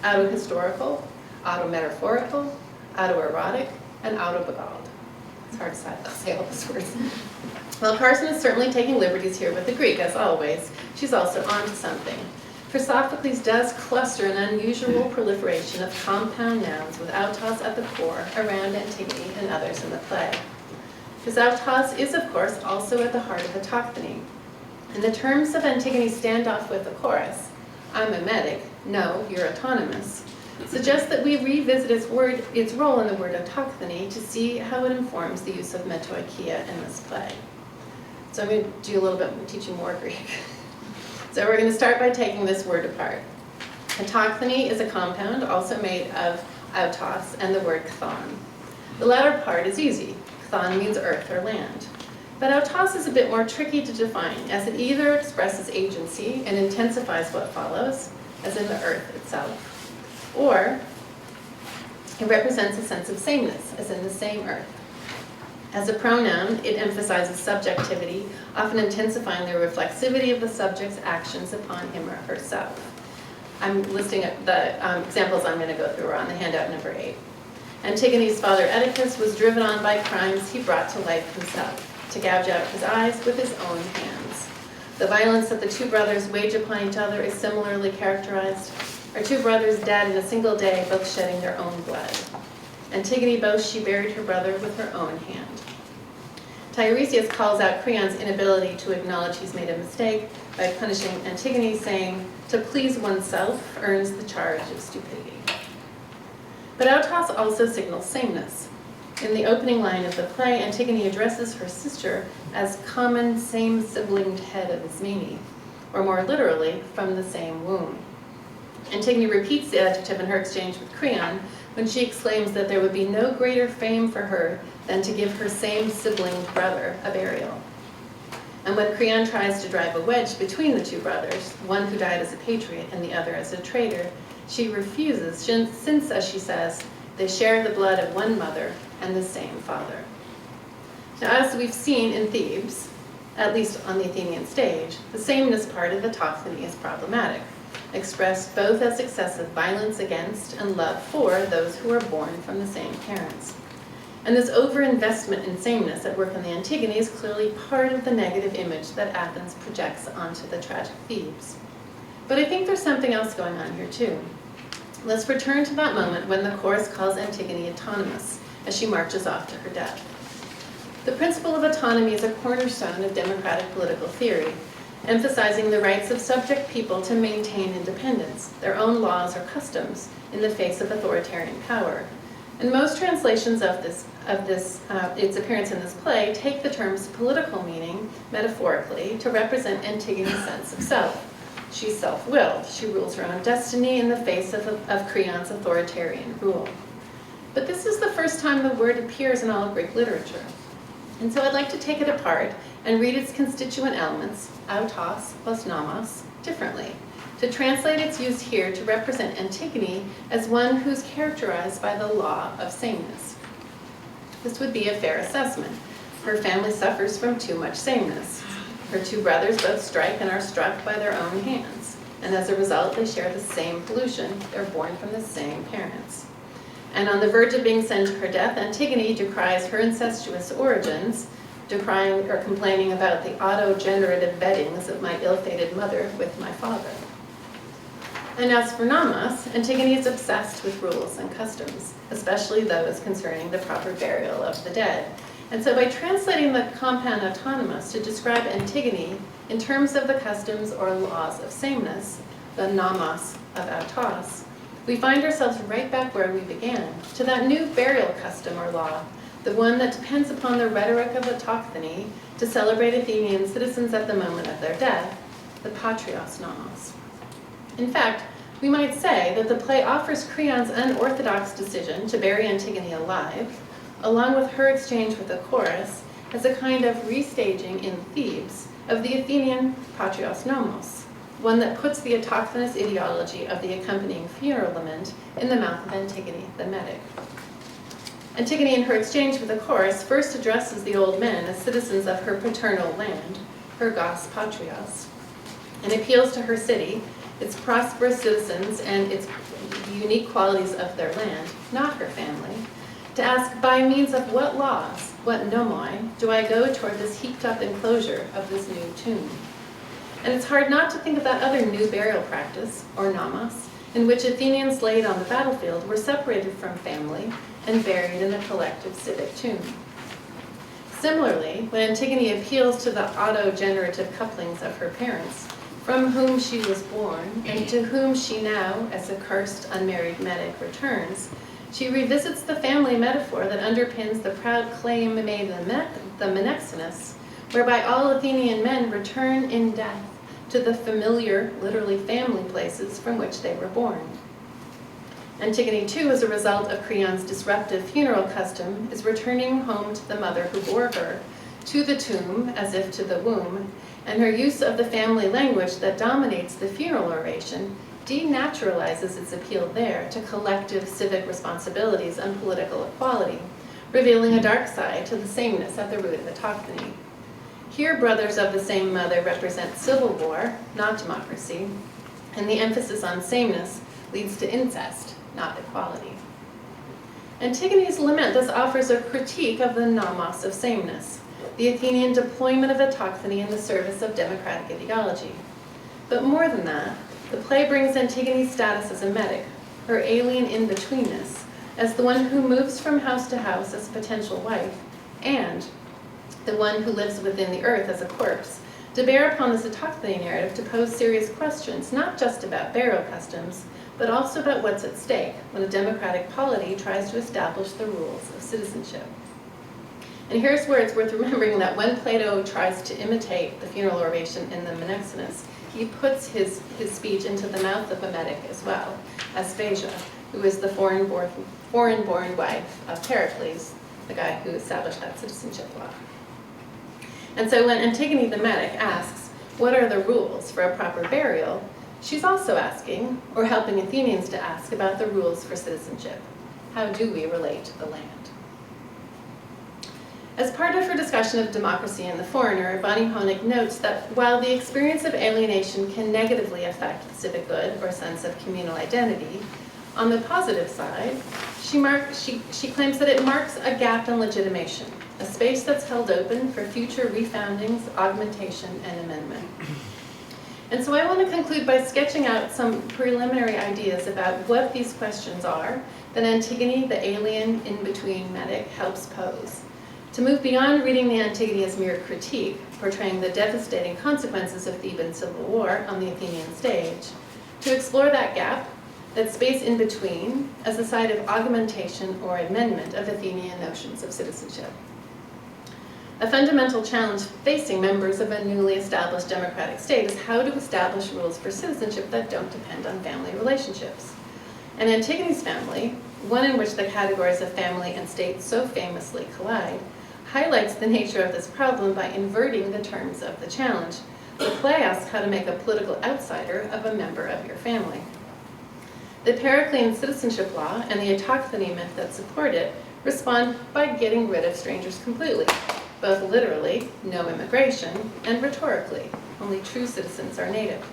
autohistorical, autometaphorical, autoerotic, and autobeguiled. It's hard to say all those words. While Carson is certainly taking liberties here with the Greek, as always, she's also onto something. For Sophocles does cluster an unusual proliferation of compound nouns with autos at the core around Antigone and others in the play. This autos is, of course, also at the heart of autochthony. In the terms of Antigone's standoff with the chorus, I'm a metic, no, you're autonomous, suggests that we revisit its role in the word autochthony to see how it informs the use of metoikia in this play. So I'm going to do a little bit, teach you more Greek. So we're going to start by taking this word apart. Autochthony is a compound also made of autos and the word chthon. The latter part is easy. Chthon means earth or land. But autos is a bit more tricky to define, as it either expresses agency and intensifies what follows, as in the earth itself, or it represents a sense of sameness, as in the same earth. As a pronoun, it emphasizes subjectivity, often intensifying the reflexivity of the subject's actions upon him or herself. I'm listing the examples I'm going to go through are on the handout number 8. Antigone's father Oedipus was driven on by crimes he brought to life himself, to gouge out his eyes with his own hands. The violence that the two brothers wage upon each other is similarly characterized. Our two brothers dead in a single day, both shedding their own blood. Antigone boasts she buried her brother with her own hand. Tiresias calls out Creon's inability to acknowledge he's made a mistake by punishing Antigone, saying, to please oneself earns the charge of stupidity. But autos also signals sameness. In the opening line of the play, Antigone addresses her sister as common same-siblinged head of Ismene, or more literally, from the same womb. Antigone repeats the adjective in her exchange with Creon when she exclaims that there would be no greater fame for her than to give her same-siblinged brother a burial. And when Creon tries to drive a wedge between the two brothers, one who died as a patriot and the other as a traitor, she refuses, since, as she says, they share the blood of one mother and the same father. Now, as we've seen in Thebes, at least on the Athenian stage, the sameness part of autochthony is problematic, expressed both as excessive violence against and love for those who are born from the same parents. And this overinvestment in sameness at work in the Antigone is clearly part of the negative image that Athens projects onto the tragic Thebes. But I think there's something else going on here too. Let's return to that moment when the chorus calls Antigone autonomous as she marches off to her death. The principle of autonomy is a cornerstone of democratic political theory, emphasizing the rights of subject people to maintain independence, their own laws or customs, in the face of authoritarian power. And most translations of its appearance in this play take the term's political meaning, metaphorically, to represent Antigone's sense of self. She's self-willed. She rules her own destiny in the face of Creon's authoritarian rule. But this is the first time the word appears in all of Greek literature. And so I'd like to take it apart and read its constituent elements, autos plus nomos, differently, to translate its use here to represent Antigone as one who's characterized by the law of sameness. This would be a fair assessment, Her family suffers from too much sameness. Her two brothers both strike and are struck by their own hands, and as a result they share the same pollution. They're born from the same parents. And on the verge of being sent to her death, Antigone decries her incestuous origins, decrying or complaining about the auto-generative beddings of my ill-fated mother with my father. And as for Namas, Antigone is obsessed with rules and customs, especially those concerning the proper burial of the dead. And so by translating the compound autonomous to describe Antigone in terms of the customs or laws of sameness, the namas of autos, we find ourselves right back where we began, to that new burial custom or law, the one that depends upon the rhetoric of autochthony to celebrate Athenian citizens at the moment of their death, the patrios nomos. In fact, we might say that the play offers Creon's unorthodox decision to bury Antigone alive, along with her exchange with the chorus, as a kind of restaging in Thebes of the Athenian patrios nomos, one that puts the autochthonous ideology of the accompanying funeral lament in the mouth of Antigone the medic. Antigone, in her exchange with the chorus, first addresses the old men as citizens of her paternal land, her gos patrios, and appeals to her city, its prosperous citizens, and its unique qualities of their land, not her family, to ask by means of what laws, what nomoi, do I go toward this heaped-up enclosure of this new tomb? And it's hard not to think of that other new burial practice, or namas, in which Athenians laid on the battlefield were separated from family and buried in a collective civic tomb. Similarly, when Antigone appeals to the auto-generative couplings of her parents, from whom she was born, and to whom she now, as a cursed, unmarried medic, returns, she revisits the family metaphor that underpins the proud claim made in the Menexenus, whereby all Athenian men return in death to the familiar, literally family places from which they were born. Antigone, too, as a result of Creon's disruptive funeral custom, is returning home to the mother who bore her, to the tomb, as if to the womb, and her use of the family language that dominates the funeral oration denaturalizes its appeal there to collective civic responsibilities and political equality, revealing a dark side to the sameness at the root of autochthony. Here, brothers of the same mother represent civil war, not democracy, and the emphasis on sameness leads to incest, not equality. Antigone's lament thus offers a critique of the nomos of sameness, the Athenian deployment of autochthony in the service of democratic ideology. But more than that, the play brings Antigone's status as a medic, her alien in-betweenness, as the one who moves from house to house as a potential wife, and the one who lives within the earth as a corpse, to bear upon this autochthony narrative to pose serious questions, not just about burial customs, but also about what's at stake when a democratic polity tries to establish the rules of citizenship. And here's where it's worth remembering that when Plato tries to imitate the funeral oration in the Menexenus, he puts his speech into the mouth of a medic as well, Aspasia, who is the foreign-born wife of Pericles, the guy who established that citizenship law. And so when Antigone the medic asks, what are the rules for a proper burial, she's also asking, or helping Athenians to ask, about the rules for citizenship. How do we relate to the land? As part of her discussion of democracy and the foreigner, Bonnie Honig notes that while the experience of alienation can negatively affect the civic good or sense of communal identity, on the positive side, she claims that it marks a gap in legitimation, a space that's held open for future refoundings, augmentation, and amendment. And so I want to conclude by sketching out some preliminary ideas about what these questions are that Antigone, the alien in-between medic, helps pose. To move beyond reading the Antigone as mere critique, portraying the devastating consequences of Theban civil war on the Athenian stage, to explore that gap, that space in between, as a site of augmentation or amendment of Athenian notions of citizenship. A fundamental challenge facing members of a newly established democratic state is how to establish rules for citizenship that don't depend on family relationships. And Antigone's family, one in which the categories of family and state so famously collide, highlights the nature of this problem by inverting the terms of the challenge. The play asks how to make a political outsider of a member of your family. The Periclean citizenship law and the autochthony myth that support it respond by getting rid of strangers completely, both literally, no immigration, and rhetorically, only true citizens are native.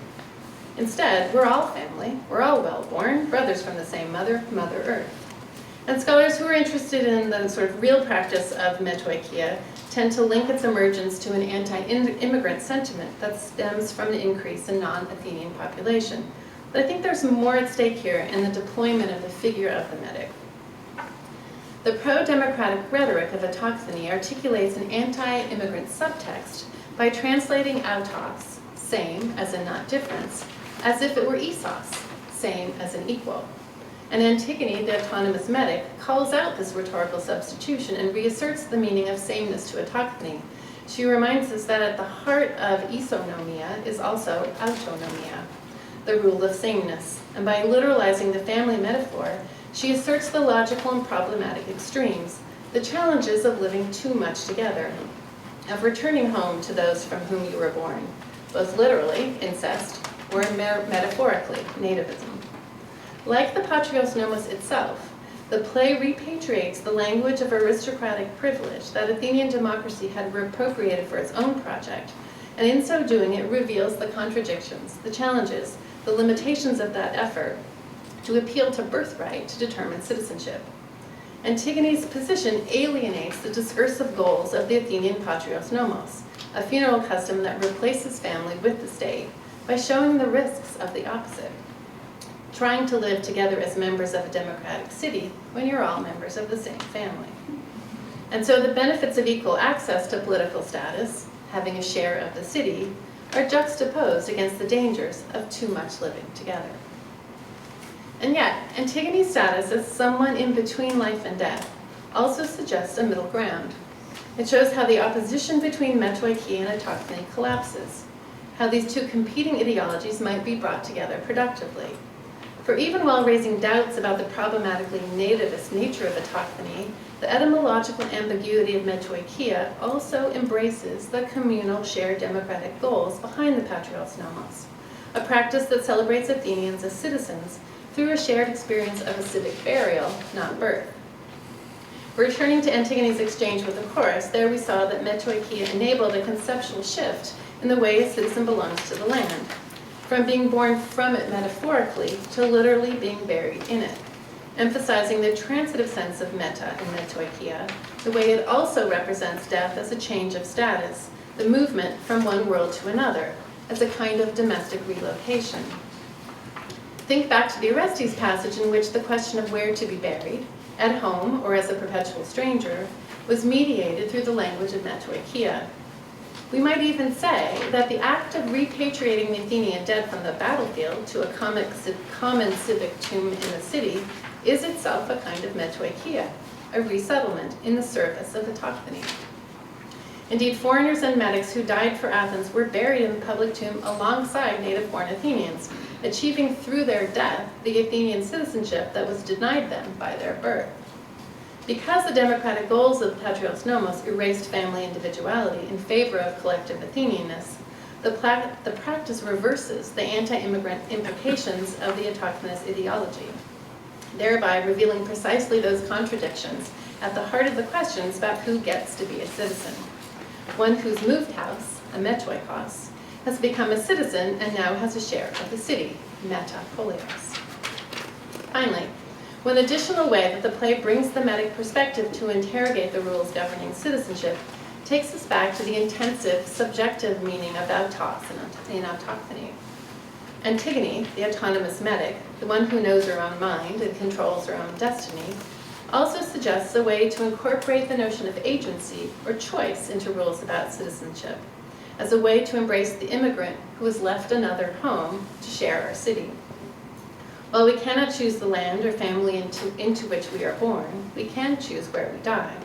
Instead, we're all family, we're all well-born, brothers from the same mother, Mother Earth. And scholars who are interested in the sort of real practice of metoikia tend to link its emergence to an anti-immigrant sentiment that stems from the increase in non-Athenian population. But I think there's more at stake here in the deployment of the figure of the metic. The pro-democratic rhetoric of autochthony articulates an anti-immigrant subtext by translating autos, same as in not difference, as if it were esos, same as in equal. And Antigone, the autonomous metic, calls out this rhetorical substitution and reasserts the meaning of sameness to autochthony. She reminds us that at the heart of isonomia is also autonomia, the rule of sameness. And by literalizing the family metaphor, she asserts the logical and problematic extremes, the challenges of living too much together, of returning home to those from whom you were born, both literally, incest, or metaphorically, nativism. Like the Patrios Nomos itself, the play repatriates the language of aristocratic privilege that Athenian democracy had reappropriated for its own project, and in so doing it reveals the contradictions, the challenges, the limitations of that effort to appeal to birthright to determine citizenship. Antigone's position alienates the discursive goals of the Athenian Patrios Nomos, a funeral custom that replaces family with the state, by showing the risks of the opposite. Trying to live together as members of a democratic city when you're all members of the same family. And so the benefits of equal access to political status, having a share of the city, are juxtaposed against the dangers of too much living together. And yet, Antigone's status as someone in between life and death also suggests a middle ground. It shows how the opposition between metoikia and autochthony collapses, how these two competing ideologies might be brought together productively. For even while raising doubts about the problematically nativist nature of autochthony, the etymological ambiguity of metoikia also embraces the communal shared democratic goals behind the Patrios Nomos, a practice that celebrates Athenians as citizens through a shared experience of a civic burial, not birth. Returning to Antigone's exchange with the chorus, there we saw that metoikia enabled a conceptual shift in the way a citizen belongs to the land, from being born from it metaphorically to literally being buried in it, emphasizing the transitive sense of meta in metoikia, the way it also represents death as a change of status, the movement from one world to another, as a kind of domestic relocation. Think back to the Orestes passage in which the question of where to be buried, at home or as a perpetual stranger, was mediated through the language of metoikia. We might even say that the act of repatriating the Athenian dead from the battlefield to a common civic tomb in the city is itself a kind of metoikia, a resettlement in the service of autochthony. Indeed, foreigners and metics who died for Athens were buried in the public tomb alongside native-born Athenians, achieving through their death the Athenian citizenship that was denied them by their birth. Because the democratic goals of the Patrios Nomos erased family individuality in favor of collective Athenianness, the practice reverses the anti-immigrant implications of the autochthonous ideology, thereby revealing precisely those contradictions at the heart of the questions about who gets to be a citizen. One who's moved house, a metoikos, has become a citizen and now has a share of the city, metapolios. Finally, one additional way that the play brings the metic perspective to interrogate the rules governing citizenship takes us back to the intensive, subjective meaning of autos in autochthony. Antigone, the autonomous metic, the one who knows her own mind and controls her own destiny, also suggests a way to incorporate the notion of agency or choice into rules about citizenship, as a way to embrace the immigrant who has left another home to share our city. While we cannot choose the land or family into which we are born, we can choose where we die.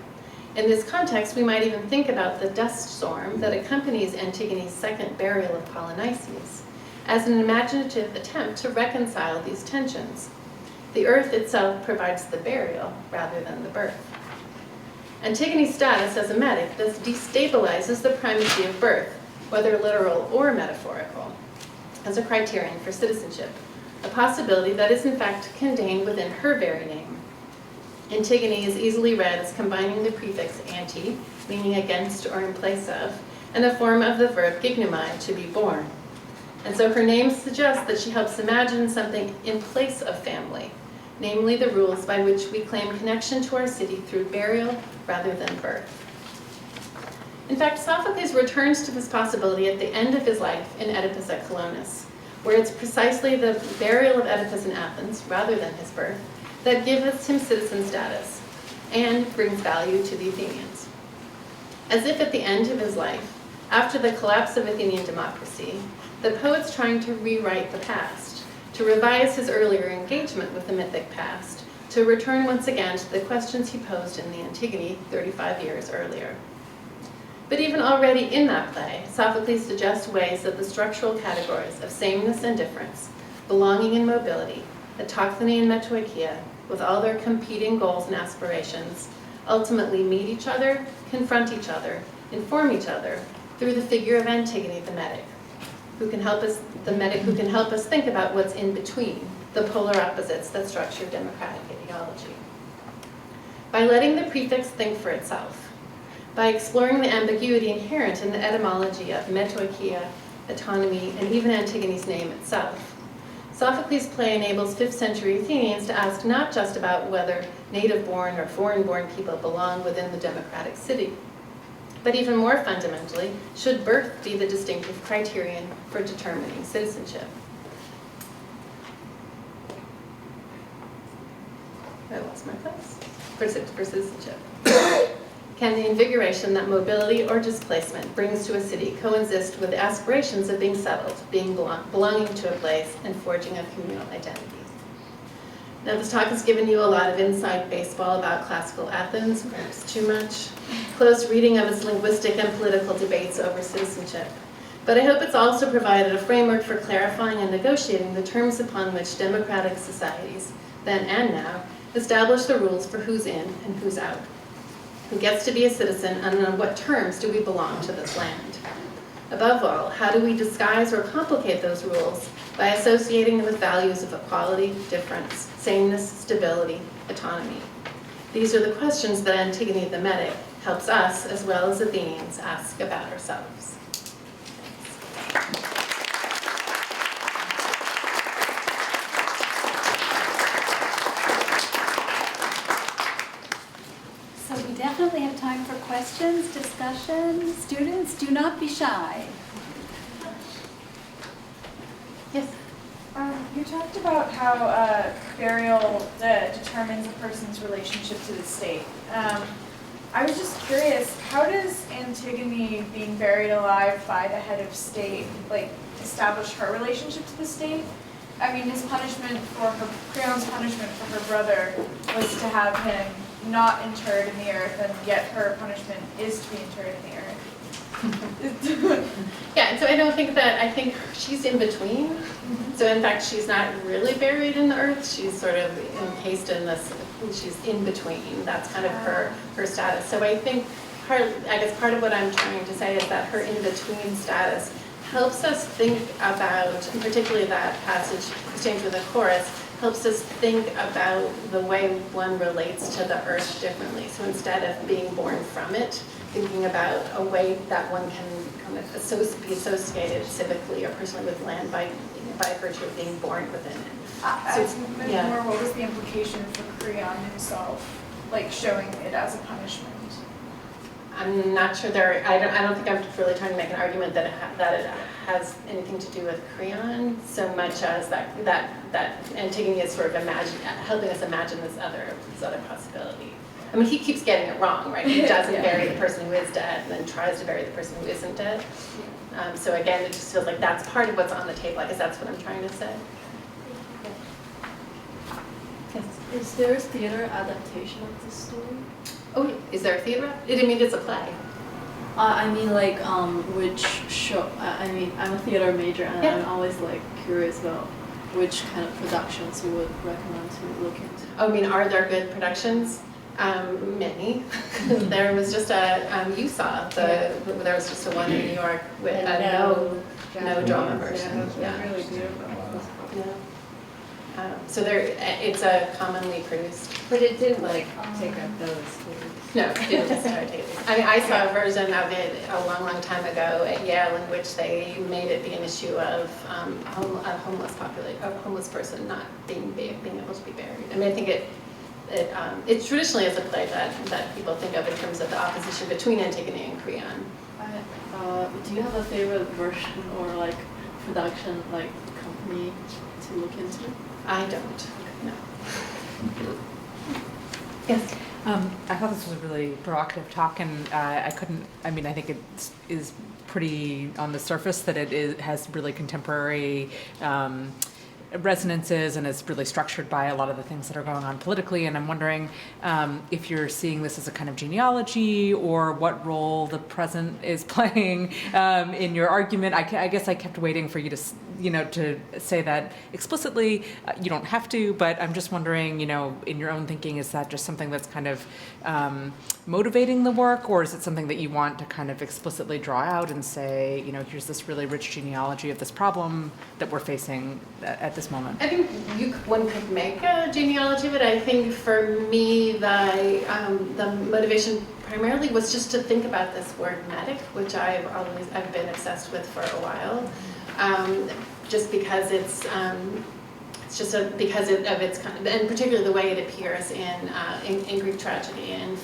In this context, we might even think about the dust storm that accompanies Antigone's second burial of Polynices as an imaginative attempt to reconcile these tensions. The earth itself provides the burial rather than the birth. Antigone's status as a metic thus destabilizes the primacy of birth, whether literal or metaphorical, as a criterion for citizenship, a possibility that is in fact contained within her very name. Antigone is easily read as combining the prefix anti leaning against or in place of, and a form of the verb gignomai, to be born. And so her name suggests that she helps imagine something in place of family, namely the rules by which we claim connection to our city through burial rather than birth. In fact, Sophocles returns to this possibility at the end of his life in Oedipus at Colonus, where it's precisely the burial of Oedipus in Athens, rather than his birth, that gives him citizen status and brings value to the Athenians. As if at the end of his life, after the collapse of Athenian democracy, the poet's trying to rewrite the past, to revise his earlier engagement with the mythic past, to return once again to the questions he posed in the Antigone 35 years earlier. But even already in that play, Sophocles suggests ways that the structural categories of sameness and difference, belonging and mobility, autochthony and metoikia, with all their competing goals and aspirations, ultimately meet each other, confront each other, inform each other through the figure of Antigone the medic, who can help us think about what's in between the polar opposites that structure democratic ideology. By letting the prefix think for itself, by exploring the ambiguity inherent in the etymology of metoikia, autonomy, and even Antigone's name itself, Sophocles' play enables 5th century Athenians to ask not just about whether native-born or foreign-born people belong within the democratic city, but even more fundamentally, should birth be the distinctive criterion for determining citizenship? I lost my place. For citizenship. Can the invigoration that mobility or displacement brings to a city coexist with the aspirations of being settled, belonging to a place, and forging a communal identity? Now, this talk has given you a lot of inside baseball about classical Athens, perhaps too much, close reading of its linguistic and political debates over citizenship. But I hope it's also provided a framework for clarifying and negotiating the terms upon which democratic societies, then and now, establish the rules for who's in and who's out, who gets to be a citizen, and on what terms do we belong to this land. Above all, how do we disguise or complicate those rules by associating them with values of equality, difference, sameness, stability, autonomy? These are the questions that Antigone the medic helps us, as well as Athenians, ask about ourselves. So we definitely have time for questions, discussion. Students, do not be shy. Yes? You talked about how burial determines a person's relationship to the state. I was just curious, how does Antigone being buried alive by the head of state, establish her relationship to the state? I mean, Creon's punishment for her brother was to have him not interred in the earth, and yet her punishment is to be interred in the earth. Yeah, and so I think she's in between. So in fact, she's not really buried in the earth. She's sort of encased in this, she's in between. That's kind of her status. So I think part of what I'm trying to say is that her in-between status helps us think about, and particularly that passage, exchange with the chorus, helps us think about the way one relates to the earth differently. So instead of being born from it, thinking about a way that one can kind of be associated civically or personally with land by virtue of being born within it. More, what was the implication for Creon himself, showing it as a punishment? I'm not sure I don't think I'm really trying to make an argument that it has anything to do with Creon so much as that Antigone is sort of helping us imagine this other possibility. I mean, he keeps getting it wrong, right? He doesn't bury the person who is dead and then tries to bury the person who isn't dead. So again, it just feels like that's part of what's on the table. I guess that's what I'm trying to say. Yes. Is there a theater adaptation of this story? Oh, is there a theater? I mean, it's a play. I mean, which show? I mean, I'm a theater major, and I'm always curious about which kind of productions you would recommend to look into. Oh, I mean, are there good productions? Many. There was just you saw there was just a one in New York with no drama version. Yeah, really beautiful. Yeah. So it's a commonly produced. But it didn't like take up those words. No, it didn't necessarily. I mean, I saw a version of it a long, long time ago at Yale in which they made it be an issue of a homeless person not being able to be buried. I mean, I think it traditionally is a play that people think of in terms of the opposition between Antigone and Creon. Do you have a favorite version or like production like company to look into? I don't. No. Yes. I thought this was a really provocative talk, and I think it is pretty on the surface that it has really contemporary resonances and is really structured by a lot of the things that are going on politically. And I'm wondering if you're seeing this as a kind of genealogy or what role the present is playing in your argument. I guess I kept waiting for you to to say that explicitly. You don't have to, but I'm just wondering, in your own thinking, is that just something that's kind of motivating the work, or is it something that you want to kind of explicitly draw out and say, here's this really rich genealogy of this problem that we're facing at this moment? I think one could make a genealogy of it. I think for me, the motivation primarily was just to think about this word medic, which I've been obsessed with for a while, just because it's because of its kind of, and particularly the way it appears in Greek tragedy and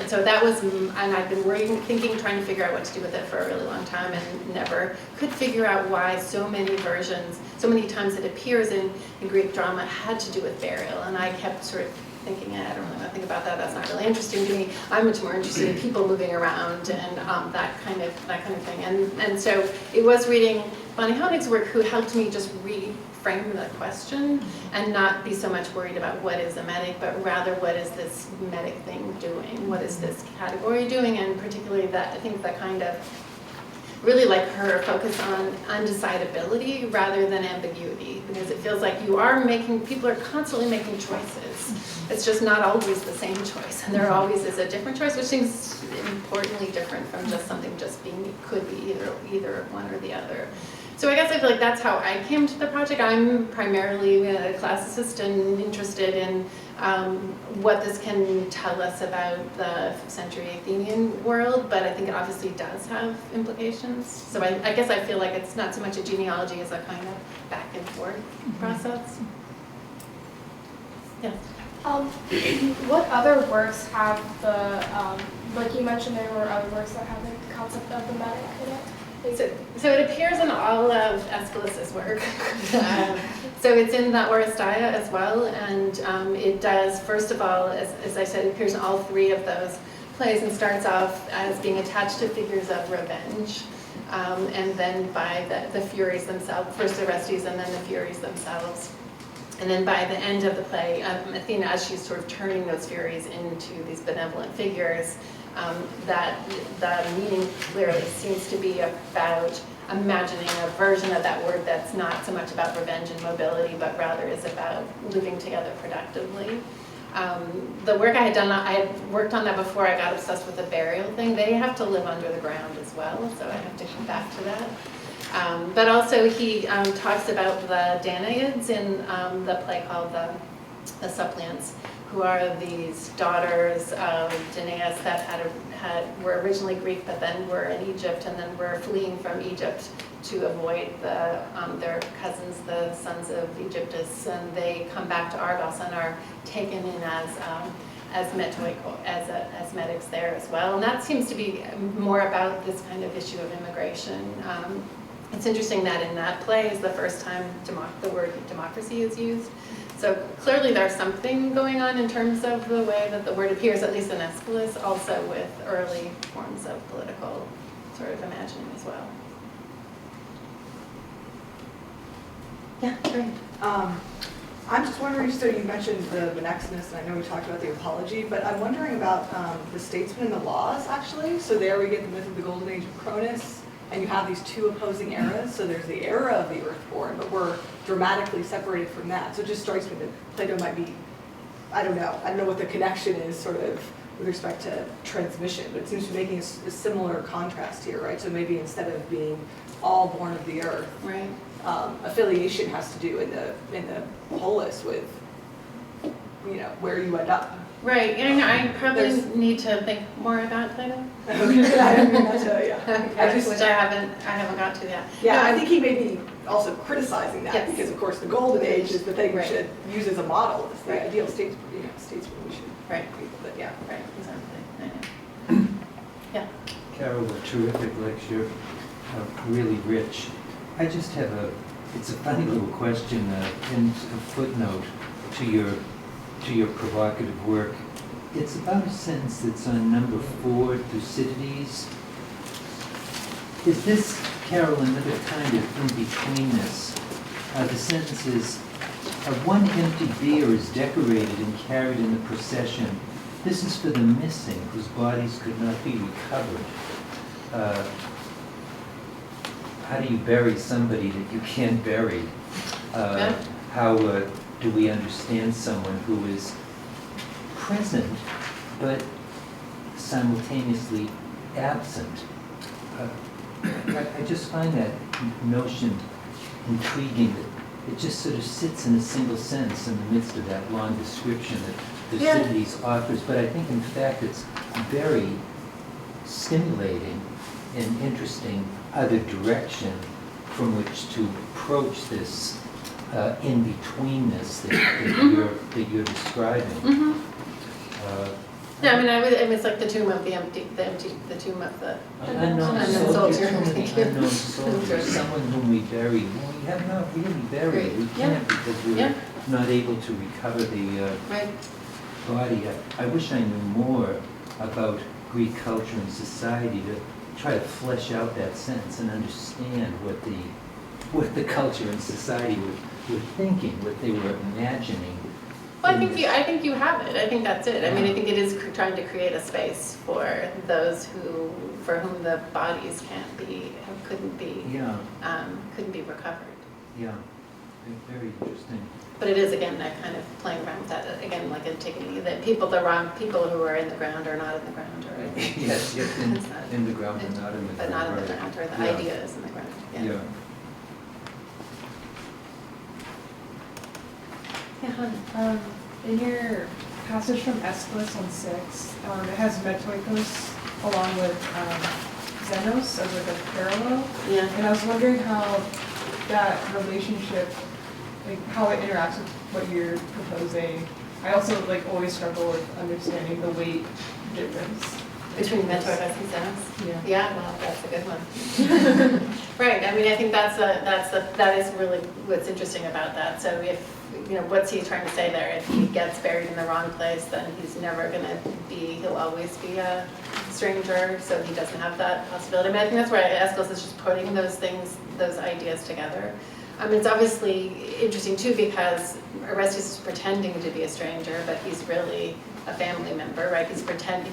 so that was, and I've been trying to figure out what to do with it for a really long time and never could figure out why so many versions, so many times it appears in Greek drama had to do with burial, and I kept sort of thinking, I don't really want to think about that. That's not really interesting to me. I'm much more interested in people moving around and that kind of thing. And so it was reading Bonnie Honig's work who helped me just reframe the question and not be so much worried about what is a medic, but rather what is this medic thing doing? What is this category doing? And particularly that, I think that kind of really like her focus on undecidability rather than ambiguity, because it feels like people are constantly making choices. It's just not always the same choice, and there always is a different choice, which seems importantly different from just something just could be either one or the other. So I guess I feel like that's how I came to the project. I'm primarily a classicist and interested in what this can tell us about the 5th century Athenian world, but I think it obviously does have implications. So I guess I feel like it's not so much a genealogy as a kind of back and forth process. Yeah. What other works have the, like you mentioned there were other works that have the concept of the medic in it? So it appears in all of Aeschylus's work. So it's in the Oresteia as well, and it does, first of all, as I said, it appears in all 3 of those plays and starts off as being attached to figures of revenge, and then by the Furies themselves, first Orestes and then the Furies themselves. And then by the end of the play, Athena, as she's sort of turning those Furies into these benevolent figures, that the meaning clearly seems to be about imagining a version of that word that's not so much about revenge and mobility, but rather is about living together productively. The work I had worked on that before I got obsessed with the burial thing. They have to live under the ground as well, so I have to come back to that. But also he talks about the Danaids in the play called The Suppliants, who are these daughters of Danaus that were originally Greek, but then were in Egypt, and then were fleeing from Egypt to avoid their cousins, the sons of Aegyptus, and they come back to Argos and are taken in as medics there as well. And that seems to be more about this kind of issue of immigration. It's interesting that in that play is the first time the word democracy is used. So clearly there's something going on in terms of the way that the word appears, at least in Aeschylus, also with early forms of political sort of imagining as well. Yeah, great. I'm just wondering, so you mentioned the Menexenus, and I know we talked about the apology, but I'm wondering about the statesmen and the laws, actually. So there we get the myth of the golden age of Cronus, and you have these 2 opposing eras. So there's the era of the Earthborn, but we're dramatically separated from that. So it just strikes me that Plato might be, I don't know what the connection is sort of with respect to transmission, but it seems to be making a similar contrast here, right? So maybe instead of being all born of the earth, right, affiliation has to do in the polis with, where you end up. Right, and I probably There's- need to think more about Plato. Okay, I mean, that's Which I haven't got to yet. Yeah, No, I think he may be also criticizing that, Yes. because of course the golden age is the thing we Right. should use as a model, it's the Right. ideal statesman we should Right. be, but yeah. Right, exactly. I know. Yeah. Carol, a terrific lecture, really rich. I just have it's a funny little question and a footnote to your provocative work. It's about a sentence that's on number 4, Thucydides. Is this, Carol, another kind of in-betweenness? The sentence is, one empty bier is decorated and carried in the procession. This is for the missing, whose bodies could not be recovered. How do you bury somebody that you can't bury? How do we understand someone who is present but simultaneously absent? I just find that notion intriguing, that it just sort of sits in a single sentence in the midst of that long description that Thucydides offers, but I think in fact it's very stimulating and interesting other direction from which to approach this in-betweenness that you're describing. Yeah, I mean, it's like the tomb of the tomb of the Unknown Unknown soldier, soldier. Thank you. unknown soldier, someone whom we bury. Well, we have not really buried. We Yeah. can't because we're Yeah. not able to recover the right. body. I wish I knew more about Greek culture and society to try to flesh out that sentence and understand what the culture and society were thinking, what they were imagining. Well, I think you have it. I think that's it. I mean, I think it is trying to create a space for those for whom the bodies couldn't be recovered. Yeah, very interesting. But it is again that kind of playing around with that again, like taking the wrong people who are in the ground are not in the ground, or Yes, in the ground and not in the ground. but not in the right. ground, or the Yeah. idea is in the ground. Yeah. In your passage from Aeschylus on 6, it has Metoikos along with Xenos as like a parallel. Yeah. And I was wondering how that relationship, like how it interacts with what you're proposing. I also always struggle with understanding the weight difference. Between Metoikos and Xenos? Yeah. Yeah, well, that's a good one. Right, I mean, I think that is really what's interesting about that. So if, what's he trying to say there? If he gets buried in the wrong place, then he'll always be a stranger, so he doesn't have that possibility. I mean, I think that's where Aeschylus is just putting those ideas together. It's obviously interesting too because Orestes is pretending to be a stranger, but he's really a family member, right? He's pretending,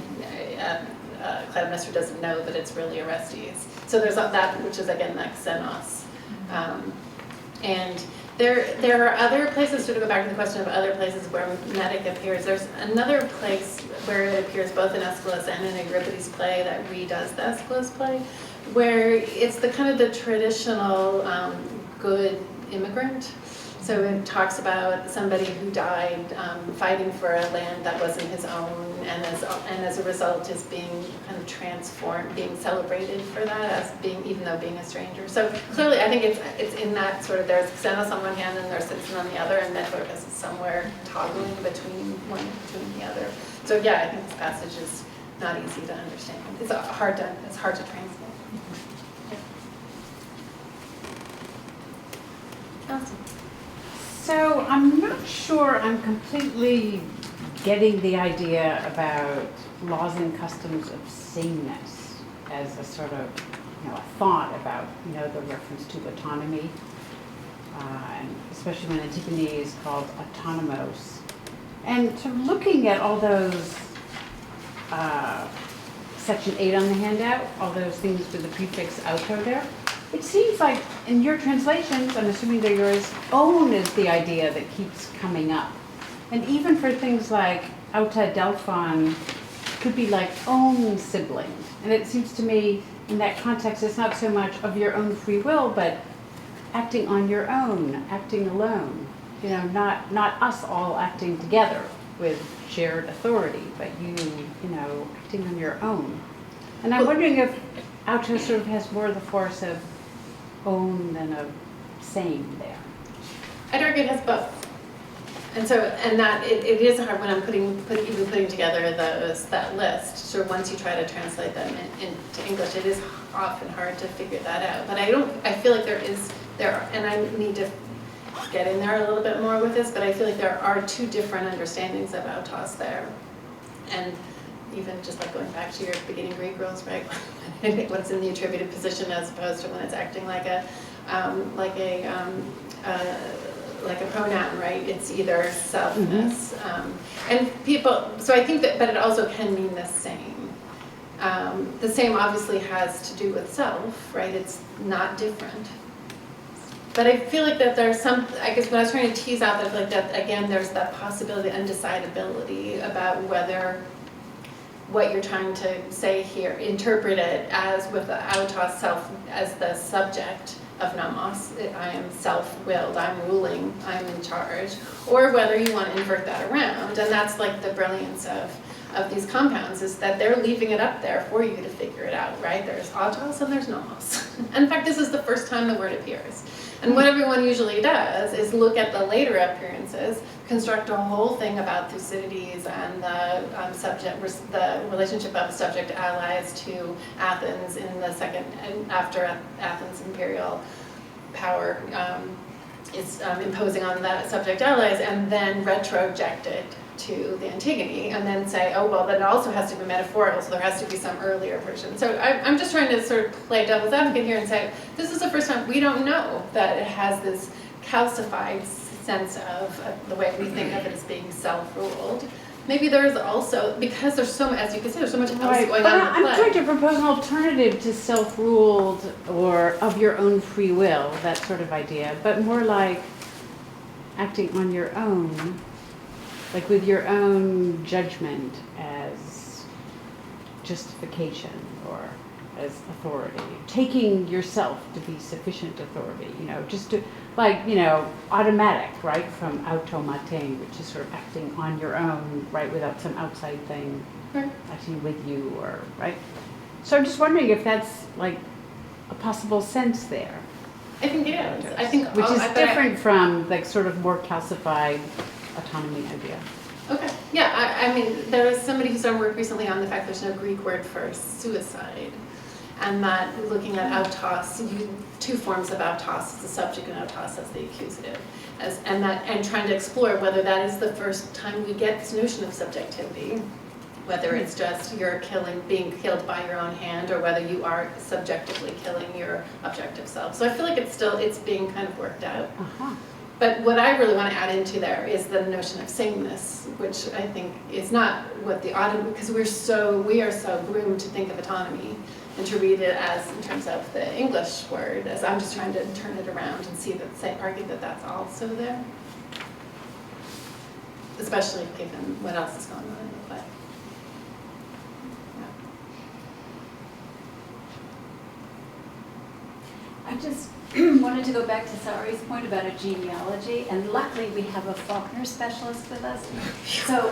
Clytemnestra doesn't know that it's really Orestes. So there's that, which is again like Xenos. And there are other places, to go back to the question of other places where Metic appears. There's another place where it appears both in Aeschylus and in Euripides' play that redoes the Aeschylus play, where it's the kind of the traditional good immigrant. So it talks about somebody who died fighting for a land that wasn't his own, and as a result is being kind of transformed, being celebrated for that as even though being a stranger. So clearly, I think it's in that sort of, there's Xenos on one hand and there's Citizen on the other, and Metoikos is somewhere toggling between one and between the other. So yeah, I think this passage is not easy to understand. It's hard to translate. Awesome. So I'm not sure I'm completely getting the idea about laws and customs of sameness as a sort of, a thought about, the reference to autonomy, and especially when Antigone is called autonomos. And so looking at all those, section 8 on the handout, all those things with the prefix auto there, it seems like in your translations, I'm assuming they're yours, own is the idea that keeps coming up. And even for things like auta delphon, could be like own sibling. And it seems to me, in that context, it's not so much of your own free will, but acting on your own, acting alone. You know, not us all acting together with shared authority, but you know, acting on your own. And I'm wondering if auto sort of has more of the force of own than of same there. I'd argue it has both. And so, and that it is hard when I'm putting together that list. So once you try to translate them into English, it is often hard to figure that out. But I feel like and I need to get in there a little bit more with this, but I feel like there are two different understandings of autos there. And even just like going back to your beginning Greek rules, right? When it's in the attributed position as opposed to when it's acting like a pronoun, right? It's either selfness. And people, so I think that, but it also can mean the same. The same obviously has to do with self, right? It's not different. But I feel like that there's some, I guess what I was trying to tease out, that I feel like that, again, there's that possibility, undecidability about whether what you're trying to say here, interpret it as with the autos self as the subject of nomos, I am self-willed, I'm ruling, I'm in charge, or whether you want to invert that around. And that's like the brilliance of these compounds, is that they're leaving it up there for you to figure it out, right? There's autos and there's nomos. In fact, this is the first time the word appears. And what everyone usually does is look at the later appearances, construct a whole thing about Thucydides and the relationship of subject allies to Athens in the second, after Athens' imperial power is imposing on the subject allies, and then retroject it to the Antigone, and then say, oh, well, then it also has to be metaphorical, so there has to be some earlier version. So I'm just trying to sort of play devil's advocate here and say, this is the first time we don't know that it has this calcified sense of the way we think of it as being self-ruled. Maybe there's also, because there's so much, as you can see, there's so much else going on in the play. I'm trying to propose an alternative to self-ruled or of your own free will, that sort of idea, but more like acting on your own, like with your own judgment as justification or as authority, taking yourself to be sufficient authority, you know, just to, like, you know, automatic, right, from automatein, which is sort of acting on your own, right, without some outside thing acting with you, or, right? So I'm just wondering if that's, like, a possible sense there. I think it is. I think, which is different from, like, sort of more calcified autonomy idea. Okay. Yeah, I mean, there was somebody who's done work recently on the fact there's no Greek word for suicide, and that looking at autos, two forms of autos, the subject, and autos as the accusative, and trying to explore whether that is the first time we get this notion of subjectivity, whether it's just you're being killed by your own hand, or whether you are subjectively killing your objective self. So I feel like it's being kind of worked out. But what I really want to add into there is the notion of sameness, which I think is not what the autonomy, because we are so groomed to think of autonomy and to read it as in terms of the English word, as I'm just trying to turn it around and argue that that's also there, especially given what else is going on in the play. I just wanted to go back to Sari's point about a genealogy, and luckily we have a Faulkner specialist with us. So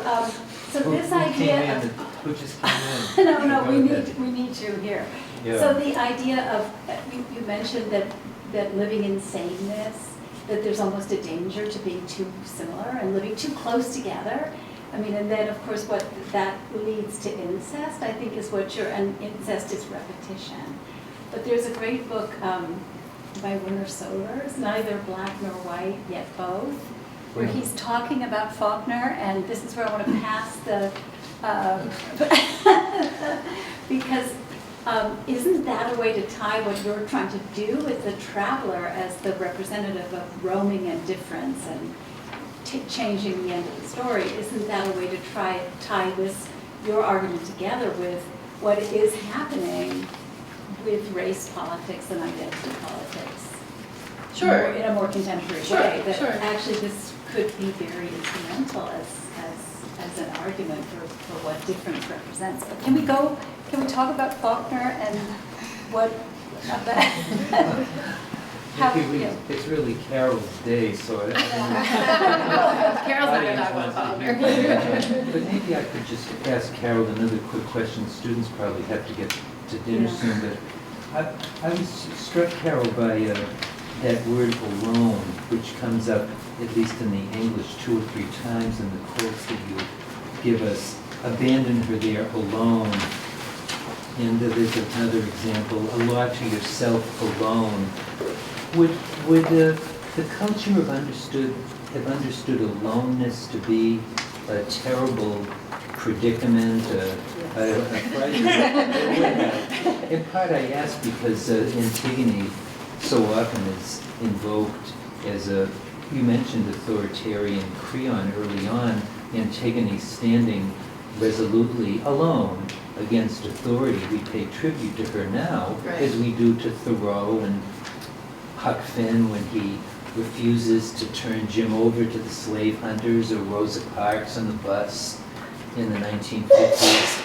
this idea of who just came in? no, we need you here. Yeah. So the idea of you mentioned that living in sameness, that there's almost a danger to being too similar and living too close together. I mean, and then of course what that leads to incest, I think, is and incest is repetition. But there's a great book by Werner Sollers, Neither Black Nor White, Yet Both, where he's talking about Faulkner, and this is where I want to pass the, because isn't that a way to tie what you're trying to do with the traveler as the representative of roaming and difference and changing the end of the story? Isn't that a way to tie your argument together with what is happening with race politics and identity politics? Sure. In a more contemporary way. That actually this could be very instrumental as an argument for what difference represents. But can we talk about Faulkner and what about It's really Carol's day, so I Carol's not gonna talk about Faulkner. But maybe I could just ask Carol another quick question. Students probably have to get to dinner soon, but I was struck, Carol, by that word alone, which comes up, at least in the English, 2 or 3 times in the quotes that you give us. Abandon her there alone. And there's another example, allow to yourself alone. Would the culture have understood aloneness to be a terrible predicament, a frightening? In part, I ask because Antigone so often is invoked as you mentioned authoritarian Creon early on, Antigone standing resolutely alone against authority. We pay tribute to her now, as we do to Thoreau and Huck Finn when he refuses to turn Jim over to the slave hunters, or Rosa Parks on the bus in the 1950s.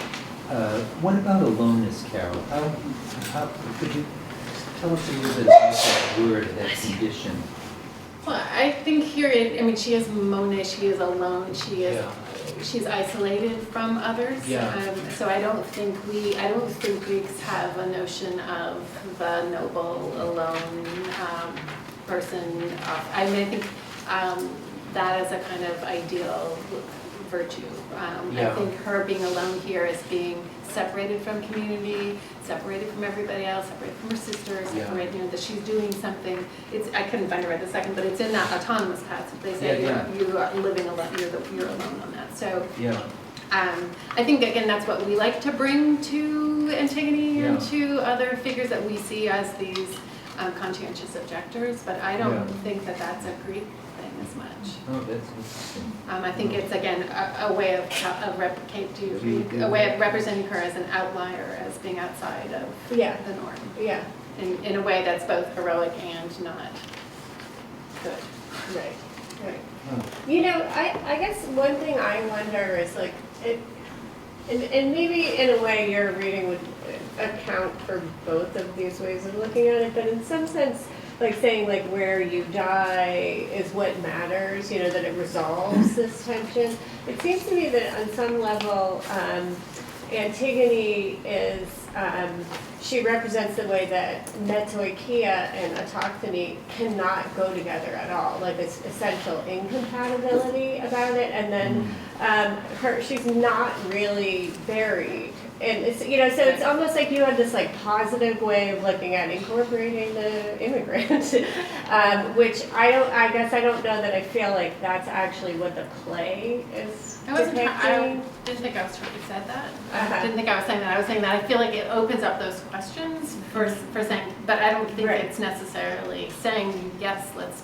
What about aloneness, Carol? How could you tell us a little bit about that word, that condition? Well, I think here, she is Monet, she is alone, she's isolated from others. So I don't think Greeks have a notion of the noble, alone person. I think that is a kind of ideal virtue. I think her being alone here is being separated from community, separated from everybody else, separated from her sisters, separated, that she's doing something. I couldn't find it right this second, but it's in that autonomous passage. They say you are living alone, you're alone on that. So I think, again, that's what we like to bring to Antigone and to other figures that we see as these conscientious objectors, but I don't think that that's a Greek thing as much. Oh, that's interesting. I think it's, again, a way of representing her as an outlier, as being outside of the norm. Yeah. In a way that's both heroic and not good. Right. I guess one thing I wonder is and maybe in a way your reading would account for both of these ways of looking at it, but in some sense, saying where you die is what matters, that it resolves this tension. It seems to me that on some level, Antigone is, she represents the way that metoikia and autochthony cannot go together at all, this essential incompatibility about it, and then she's not really buried. And it's, so it's almost like you have this positive way of looking at incorporating the immigrant, which I guess I don't know that I feel like that's actually what the play is depicting. I didn't think I was trying to say that. I didn't think I was saying that. I was saying that I feel like it opens up those questions for saying, but I don't think it's necessarily saying, yes, let's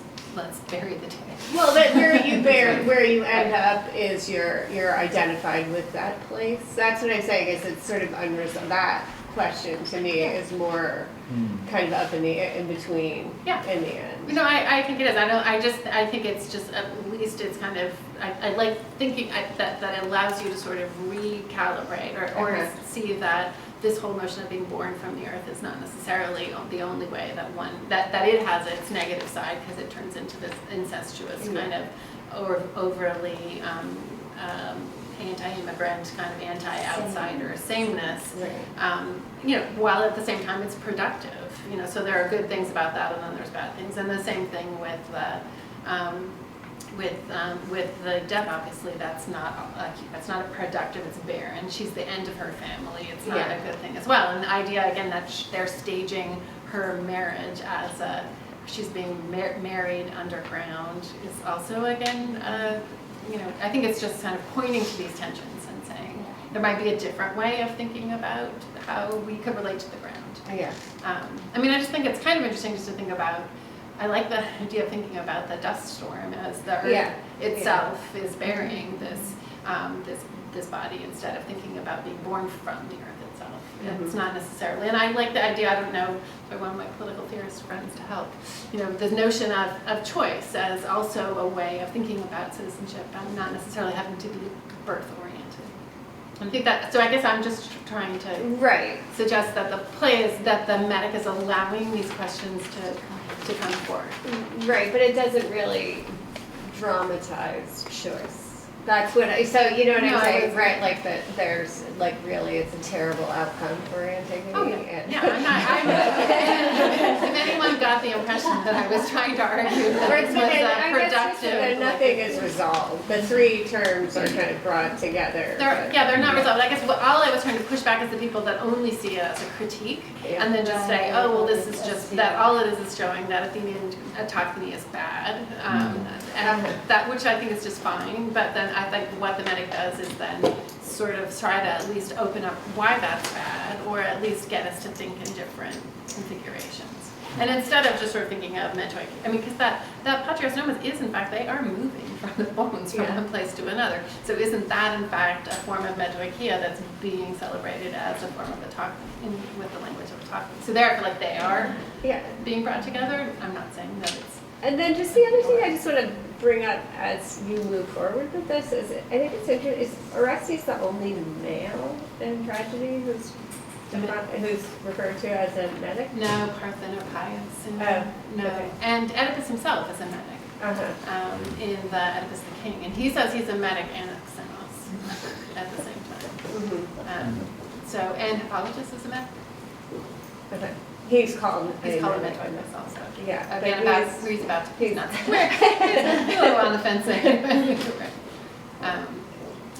bury the day. Well, that where you end up is you're identified with that place. That's what I'm saying, is it's sort of unresolved. That question to me is more kind of up in between in the end. No, I think it is. I think it's just, at least it's kind of, I like thinking that it allows you to sort of recalibrate or see that this whole notion of being born from the earth is not necessarily the only way that it has its negative side, because it turns into this incestuous kind of overly anti-immigrant, kind of anti-outsider sameness. While at the same time it's productive. So there are good things about that, and then there's bad things. And the same thing with the death. Obviously, that's not a productive. It's barren. She's the end of her family. It's not a good thing as well. And the idea, again, that they're staging her marriage as she's being married underground is also, again, I think it's just kind of pointing to these tensions and saying there might be a different way of thinking about how we could relate to the ground. I just think it's kind of interesting just to think about. I like the idea of thinking about the dust storm as the earth itself is burying this body, instead of thinking about being born from the earth itself. It's not necessarily, and I like the idea, I don't know, by one of my political theorist friends to help, the notion of choice as also a way of thinking about citizenship and not necessarily having to be birth-oriented. I think that, so I guess I'm just trying to suggest that the play is, that the Medic is allowing these questions to to come forth. Right, but it doesn't really dramatize choice. That's what I, so you know what No, I'm I saying, was- right, like that there's, like really it's a terrible outcome for Antigone. Oh, and- yeah, if anyone got the impression that I was trying to argue that Or it it's was been, a I guess just productive. that nothing is resolved. The three terms are kind of brought together. They're not resolved. I guess all I was trying to push back is the people that only see it as a critique, Yeah. and then just say, oh, well, this is just, that all it is showing that Athenian autochthony is bad, and that, which I think is just fine, but then I think what the medic does is then sort of try to at least open up why that's bad, or at least get us to think in different configurations. And instead of just sort of thinking of mentoikia, I mean, because that patrios nomus is, in fact, they are moving from the bones from one place to another. So isn't that, in fact, a form of mentoikia that's being celebrated as a form of autochthony, with the language of autochthony? So there, I feel like they are being brought together. I'm not saying that it's... And then just the other thing I just want to bring up as you move forward with this is, I think it's interesting, is Orestes the only male in tragedy who's referred to as a medic? No, Parthenopaeus. No. Okay. And Oedipus himself is a medic in the Oedipus the King. And he says he's a medic and a xenos at the same time. And Hippolytus is a medic. Okay. He's called a mentoikus also. Yeah. Again, he's about to, he's not somewhere. He's a little on the fence anyway.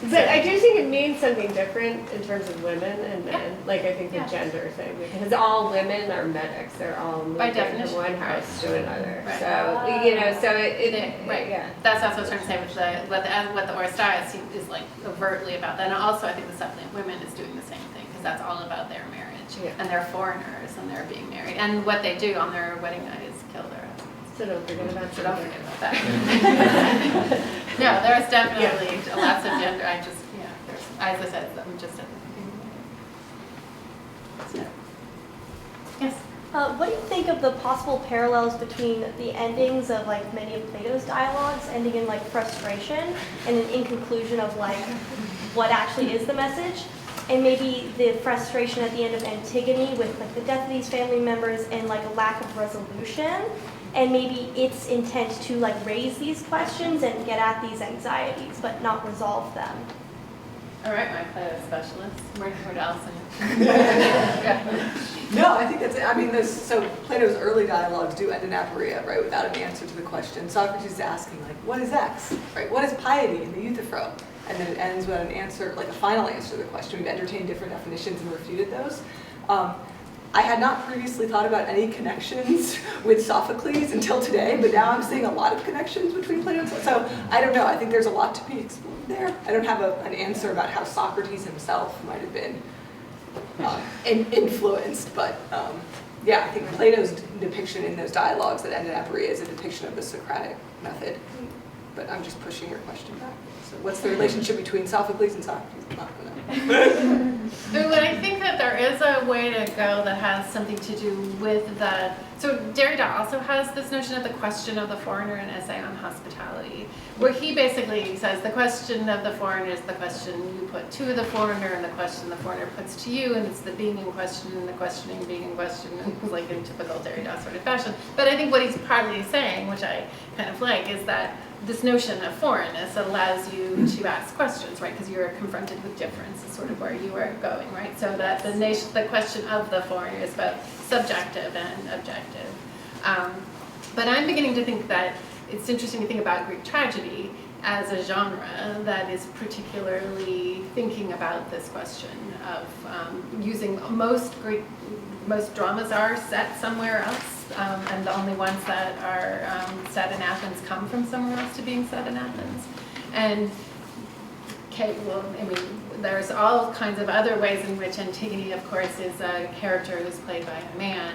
But I do think it means something different in terms of women and men. Like I think the gender thing, because all women are medics. They're all moving from one house to another. Right. So you know, so right. Yeah. That's also what I was trying to say, which what the Orestias is like overtly about that. And also, I think the Suppliant Women is doing the same thing, because that's all about their marriage, and they're foreigners and they're being married, and what they do on their wedding night is kill their husbands. So don't forget about So don't forget about that. No, there's definitely lots of gender. There's, as I said, I'm just at the beginning. Yes. What do you think of the possible parallels between the endings of like many of Plato's dialogues ending in like frustration and an inconclusion of like what actually is the message, and maybe the frustration at the end of Antigone with like the death of these family members and like a lack of resolution, and maybe its intent to like raise these questions and get at these anxieties but not resolve them? All right, my Plato specialist. Where else? No, I think that's it. I mean, so Plato's early dialogues do end in aporia, right, without an answer to the question. Socrates is asking, like, what is X, right? What is piety in the Euthyphro? And then it ends with an answer, like a final answer to the question. We've entertained different definitions and refuted those. I had not previously thought about any connections with Sophocles until today, but now I'm seeing a lot of connections between Plato and Sophocles. So I don't know. I think there's a lot to be explored there. I don't have an answer about how Socrates himself might have been influenced, but yeah, I think Plato's depiction in those dialogues that end in aporia is a depiction of the Socratic method. But I'm just pushing your question back. So what's the relationship between Sophocles and Socrates? I'm not gonna know. But I think that there is a way to go that has something to do with that. So Derrida also has this notion of the question of the foreigner in Essay on Hospitality, where he basically says the question of the foreigner is the question you put to the foreigner, and the question the foreigner puts to you, and it's the being in question and the questioning being in question, like in typical Derrida sort of fashion. But I think what he's partly saying, which I kind of like, is that this notion of foreignness allows you to ask questions, right? Because you're confronted with difference, is sort of where you are going, right? So that the question of the foreigner is both subjective and objective. But I'm beginning to think that it's interesting to think about Greek tragedy as a genre that is particularly thinking about this question of using most dramas are set somewhere else. And the only ones that are set in Athens come from somewhere else to being set in Athens. And there's all kinds of other ways in which Antigone, of course, is a character who's played by a man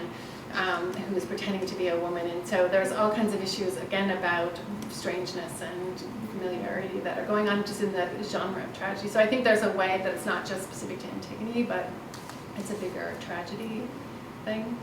who is pretending to be a woman. And so there's all kinds of issues, again, about strangeness and familiarity that are going on just in the genre of tragedy. So I think there's a way that it's not just specific to Antigone, but it's a bigger tragedy thing.